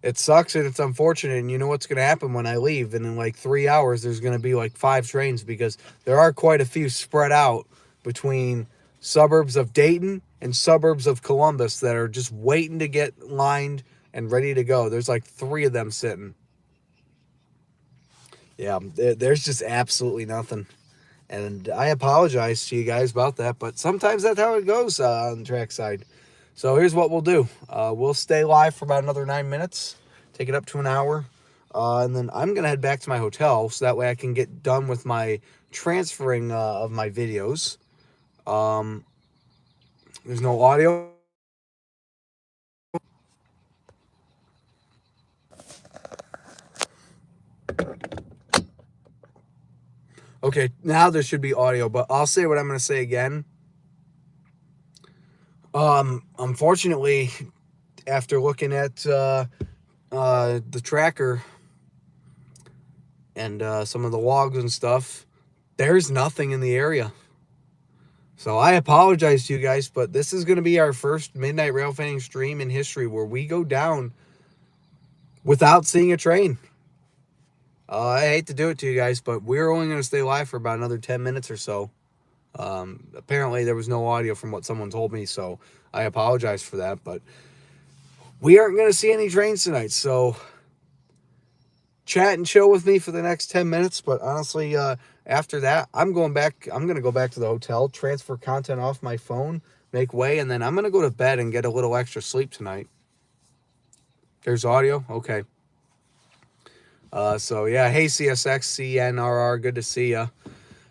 [SPEAKER 1] It sucks and it's unfortunate, and you know what's going to happen when I leave, and in like 3 hours there's going to be like 5 trains because there are quite a few spread out between suburbs of Dayton and suburbs of Columbus that are just waiting to get lined and ready to go. There's like 3 of them sitting. Yeah, there's just absolutely nothing. And I apologize to you guys about that, but sometimes that's how it goes on Trackside. So here's what we'll do. We'll stay live for about another 9 minutes, take it up to an hour, and then I'm going to head back to my hotel so that way I can get done with my transferring of my videos. There's no audio. Okay, now there should be audio, but I'll say what I'm going to say again. Unfortunately, after looking at the tracker and some of the logs and stuff, there's nothing in the area. So I apologize to you guys, but this is going to be our first midnight railfanning stream in history where we go down without seeing a train. I hate to do it to you guys, but we're only going to stay live for about another 10 minutes or so. Apparently there was no audio from what someone told me, so I apologize for that, but we aren't going to see any trains tonight, so chat and chill with me for the next 10 minutes, but honestly, after that, I'm going to go back to the hotel, transfer content off my phone, make way, and then I'm going to go to bed and get a little extra sleep tonight. There's audio? Okay. So yeah, hey CSX, CNRR, good to see ya.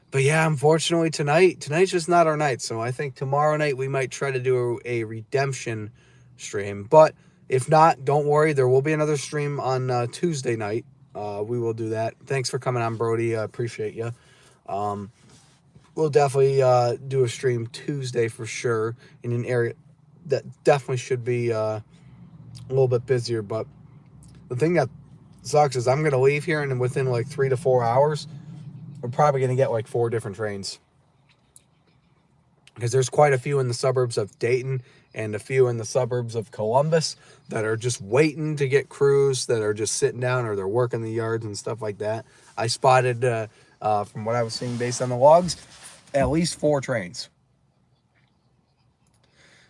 [SPEAKER 1] But yeah, unfortunately tonight's just not our night. So I think tomorrow night we might try to do a redemption stream. But if not, don't worry, there will be another stream on Tuesday night. We will do that. Thanks for coming on, Brody. I appreciate you. We'll definitely do a stream Tuesday for sure in an area that definitely should be a little bit busier. But the thing that sucks is I'm going to leave here, and within like 3 to 4 hours, we're probably going to get like 4 different trains. Because there's quite a few in the suburbs of Dayton and a few in the suburbs of Columbus that are just waiting to get crews, that are just sitting down or they're working the yards and stuff like that. I spotted, from what I was seeing based on the logs, at least 4 trains.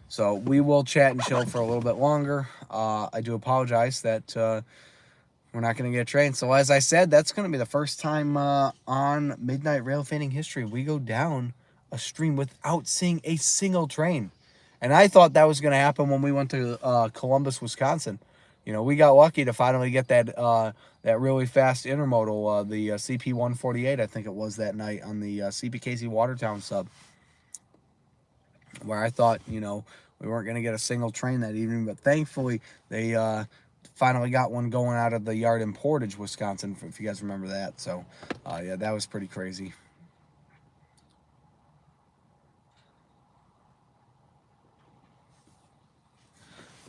[SPEAKER 1] So we will chat and chill for a little bit longer. I do apologize that we're not going to get a train. So as I said, that's going to be the first time on Midnight Railfanning history we go down a stream without seeing a single train. And I thought that was going to happen when we went to Columbus, Wisconsin. You know, we got lucky to finally get that that really fast intermodal, the CP148, I think it was that night on the CPKC Watertown sub, where I thought, you know, we weren't going to get a single train that evening. But thankfully, they finally got one going out of the yard in Portage, Wisconsin, if you guys remember that. So, yeah, that was pretty crazy.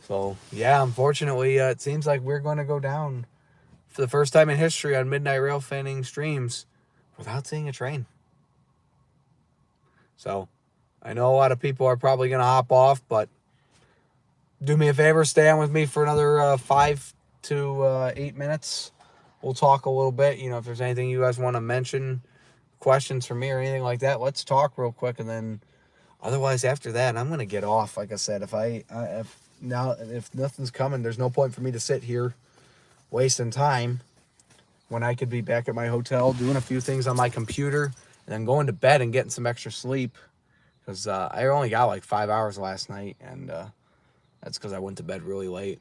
[SPEAKER 1] So, yeah, unfortunately, it seems like we're going to go down for the first time in history on Midnight Railfanning streams without seeing a train. So, I know a lot of people are probably going to hop off, but do me a favor, stay on with me for another 5 to 8 minutes. We'll talk a little bit. You know, if there's anything you guys want to mention, questions for me or anything like that, let's talk real quick. And then otherwise, after that, I'm going to get off. Like I said, if nothing's coming, there's no point for me to sit here wasting time. when I could be back at my hotel doing a few things on my computer and then going to bed and getting some extra sleep. Because I only got like 5 hours last night, and that's because I went to bed really late.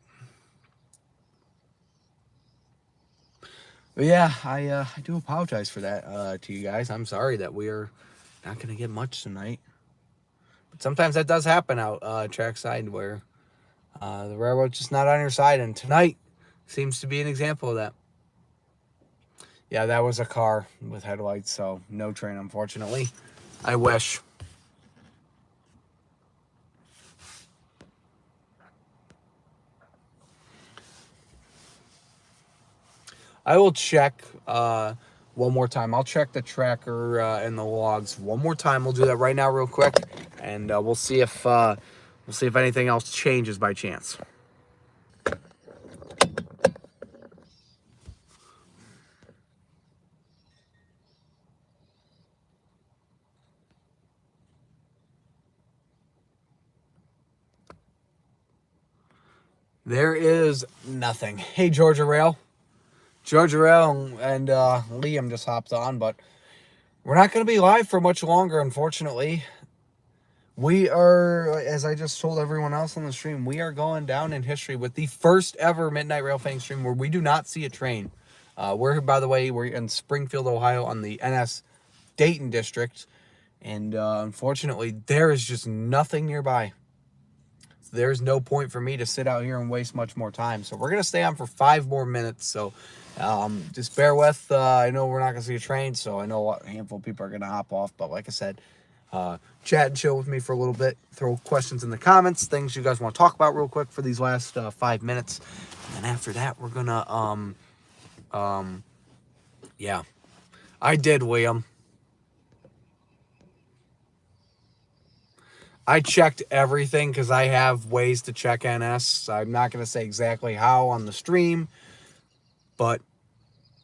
[SPEAKER 1] But yeah, I do apologize for that to you guys. I'm sorry that we are not going to get much tonight. But sometimes that does happen out trackside where the railroad's just not on your side. And tonight seems to be an example of that. Yeah, that was a car with headlights, so no train, unfortunately. I wish. I will check one more time. I'll check the tracker and the logs one more time. We'll do that right now, real quick, and we'll see if anything else changes by chance. There is nothing. Hey, Georgia Rail. Georgia Rail and Liam just hopped on, but we're not going to be live for much longer, unfortunately. We are, as I just told everyone else on the stream, we are going down in history with the first ever Midnight Railfanning stream where we do not see a train. We're, by the way, we're in Springfield, Ohio on the NS Dayton district, and unfortunately, there is just nothing nearby. There's no point for me to sit out here and waste much more time. So we're going to stay on for 5 more minutes. So just bear with. I know we're not going to see a train, so I know a handful of people are going to hop off. But like I said, chat and chill with me for a little bit. Throw questions in the comments, things you guys want to talk about real quick for these last 5 minutes. And then after that, we're going to, yeah. I did, William. I checked everything because I have ways to check NS. I'm not going to say exactly how on the stream, but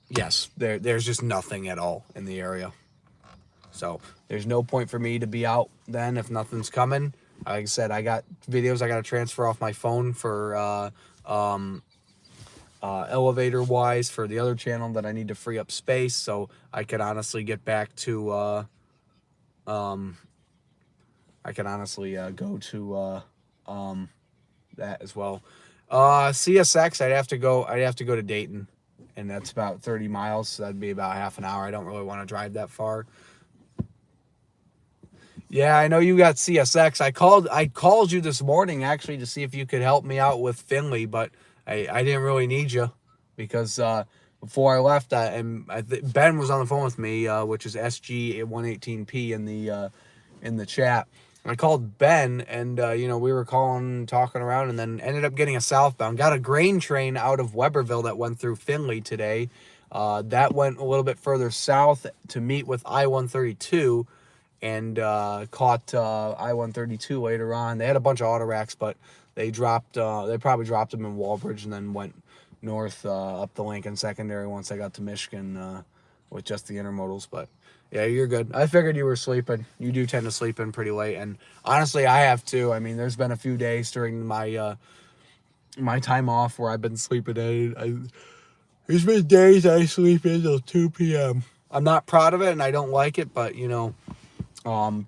[SPEAKER 1] yes, there's just nothing at all in the area. So there's no point for me to be out then if nothing's coming. Like I said, I got videos I got to transfer off my phone for elevator-wise for the other channel that I need to free up space so I could honestly get back to I can honestly go to that as well. CSX, I'd have to go to Dayton, and that's about 30 miles, so that'd be about half an hour. I don't really want to drive that far. Yeah, I know you got CSX. I called you this morning actually to see if you could help me out with Finley, but I didn't really need you because before I left, Ben was on the phone with me, which is SG118P in the chat. I called Ben, and we were talking around, and then ended up getting a southbound. Got a grain train out of Weberville that went through Finley today. That went a little bit further south to meet with I-132, and caught I-132 later on. They had a bunch of auto racks, but they probably dropped them in Walbridge and then went north up the Lincoln Secondary once I got to Michigan with just the intermodals, but. Yeah, you're good. I figured you were sleeping. You do tend to sleep in pretty late, and honestly, I have too. I mean, there's been a few days during my my time off where I've been sleeping in. There's been days I sleep until 2 p.m. I'm not proud of it, and I don't like it, but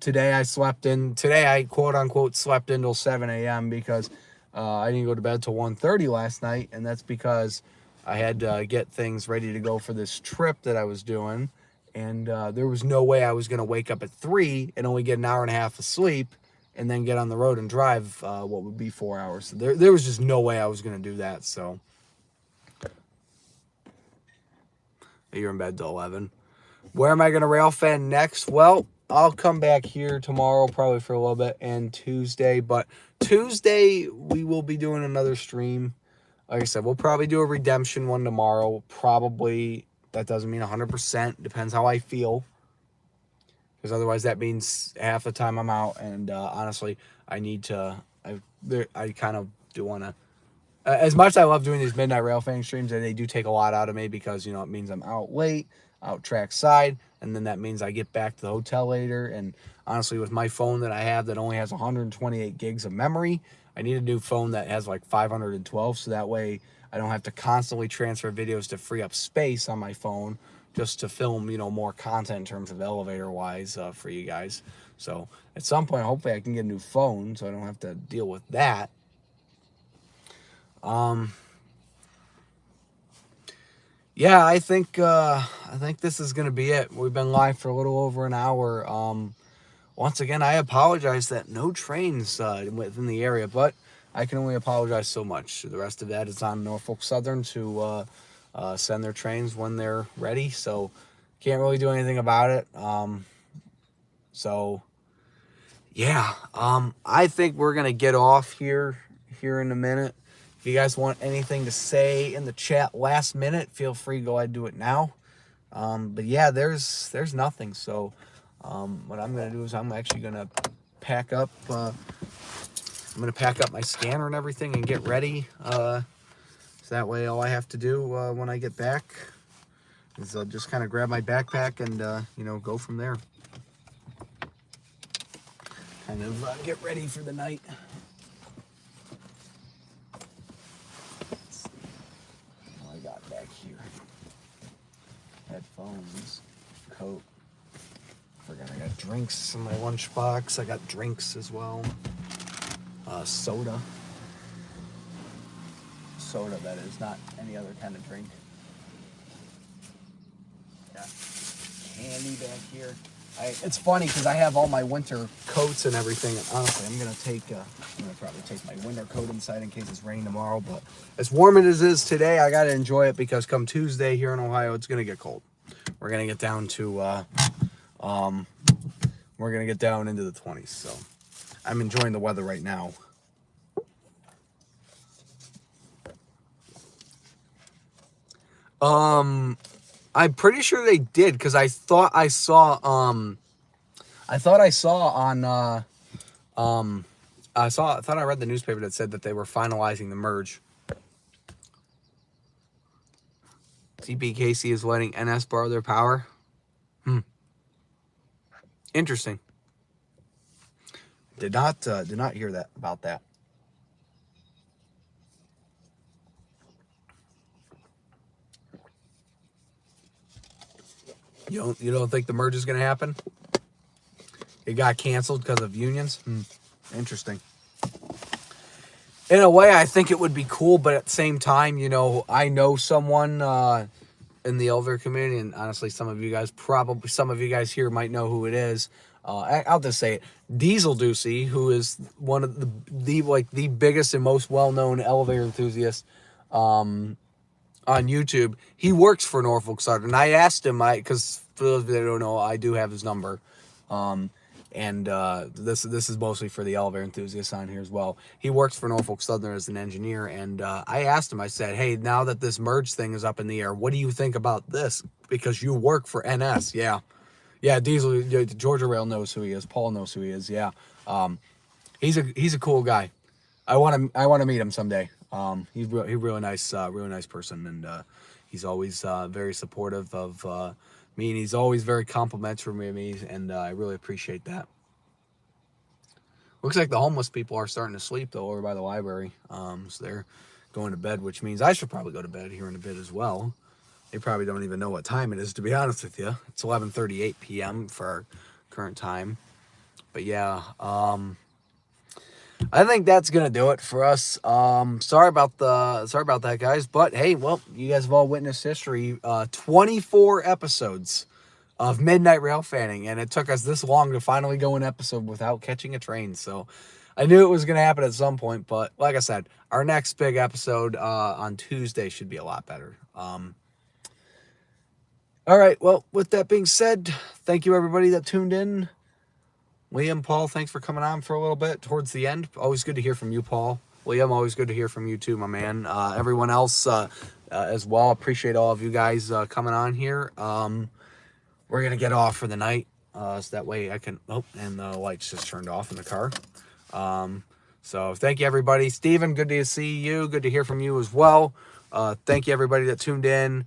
[SPEAKER 1] today I quote unquote slept until 7 a.m. because I didn't go to bed till 1:30 last night, and that's because I had to get things ready to go for this trip that I was doing. And there was no way I was going to wake up at 3 and only get an hour and a half of sleep and then get on the road and drive what would be 4 hours. So there was just no way I was going to do that. So you're in bed till 11. Where am I going to rail fan next? Well, I'll come back here tomorrow probably for a little bit and Tuesday. But Tuesday, we will be doing another stream. Like I said, we'll probably do a redemption one tomorrow. Probably... That doesn't mean 100%. Depends how I feel. Because otherwise that means half the time I'm out. And honestly, I need to... I kind of do want to... as much as I love doing these Midnight Railfanning streams, they do take a lot out of me because, it means I'm out late, out trackside. And then that means I get back to the hotel later. And honestly, with my phone that I have that only has 128 gigs of memory, I need a new phone that has like 512, so that way I don't have to constantly transfer videos to free up space on my phone just to film, you know, more content in terms of elevator wise for you guys. So at some point, hopefully I can get a new phone so I don't have to deal with that. Yeah, I think this is gonna be it. We've been live for a little over an hour. Once again, I apologize that no trains within the area, but I can only apologize so much. The rest of that is on Norfolk Southern to send their trains when they're ready. So can't really do anything about it. So yeah, I think we're gonna get off here in a minute. If you guys want anything to say in the chat last minute, feel free to go ahead and do it now. But yeah, there's nothing. So what I'm gonna do is I'm actually gonna pack up. I'm gonna pack up my scanner and everything and get ready. So that way, all I have to do when I get back is just kind of grab my backpack and you know, go from there. Kind of get ready for the night. What I got back here? Headphones, coat. Forgot I got drinks in my lunchbox. I got drinks as well. Soda. Soda, that is, not any other kind of drink. Got candy back here. It's funny because I have all my winter coats and everything, and honestly, I'm gonna probably take my winter coat inside in case it's raining tomorrow. But as warm as it is today, I gotta enjoy it because come Tuesday here in Ohio, it's gonna get cold. We're gonna get down to we're gonna get down into the 20s. So I'm enjoying the weather right now. I'm pretty sure they did because I thought I saw on I thought I read the newspaper that said that they were finalizing the merge. CPKC is letting NS borrow their power. Interesting. Did not hear that about that. You don't think the merge is going to happen? It got canceled because of unions? Interesting. In a way, I think it would be cool, but at the same time, you know, I know someone in the elevator community, and honestly, some of you guys here might know who it is. I'll just say it. Diesel Ducey, who is one of the biggest and most well-known elevator enthusiasts on YouTube. He works for Norfolk Southern. I asked him, because for those of you that don't know, I do have his number. And this is mostly for the elevator enthusiasts on here as well. He works for Norfolk Southern as an engineer, and I asked him, I said, hey, now that this merge thing is up in the air, what do you think about this? Because you work for NS. Yeah, Diesel, Georgia Rail knows who he is. Paul knows who he is. Yeah, he's a cool guy. I want to meet him someday. He's really nice person, and he's always very supportive of me, and he's always very complimentary of me, and I really appreciate that. Looks like the homeless people are starting to sleep though over by the library, so they're going to bed, which means I should probably go to bed here in a bit as well. They probably don't even know what time it is, to be honest with you. It's 11:38 p.m. for our current time, but yeah, I think that's gonna do it for us. Sorry about that, guys. But hey, well, you guys have all witnessed history. 24 episodes of Midnight Railfanning, and it took us this long to finally go an episode without catching a train. So I knew it was gonna happen at some point. But like I said, our next big episode on Tuesday should be a lot better. All right. Well, with that being said, thank you everybody that tuned in. Liam, Paul, thanks for coming on for a little bit towards the end. Always good to hear from you, Paul. Liam, always good to hear from you too, my man. Everyone else as well. Appreciate all of you guys coming on here. We're going to get off for the night. So that way I can... Oh, and the lights just turned off in the car. So thank you, everybody. Steven, good to see you. Good to hear from you as well. Thank you, everybody that tuned in.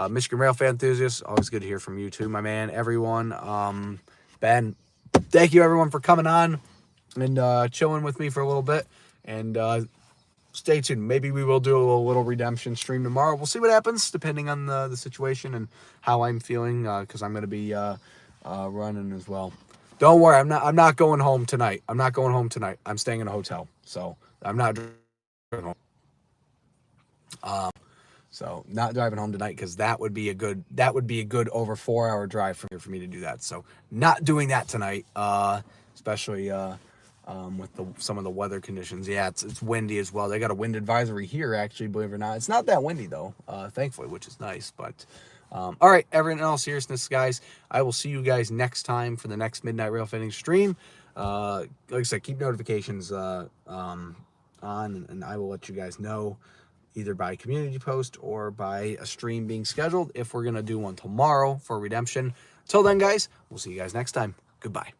[SPEAKER 1] Michigan Railfan enthusiasts, always good to hear from you too, my man. Everyone. Ben... Thank you, everyone, for coming on and chilling with me for a little bit. And stay tuned. Maybe we will do a little redemption stream tomorrow. We'll see what happens, depending on the situation and how I'm feeling, because I'm going to be running as well. Don't worry, I'm not going home tonight. I'm not going home tonight. I'm staying in a hotel, so I'm not driving home. So not driving home tonight, because that would be a good over 4-hour drive for me to do that. So not doing that tonight, especially with some of the weather conditions. Yeah, it's windy as well. They got a wind advisory here, actually, believe it or not. It's not that windy though, thankfully, which is nice. But all right, everyone else, seriousness, guys, I will see you guys next time for the next Midnight Railfanning stream. Like I said, keep notifications on, and I will let you guys know either by community post or by a stream being scheduled if we're going to do one tomorrow for redemption. Till then, guys, we'll see you guys next time. Goodbye.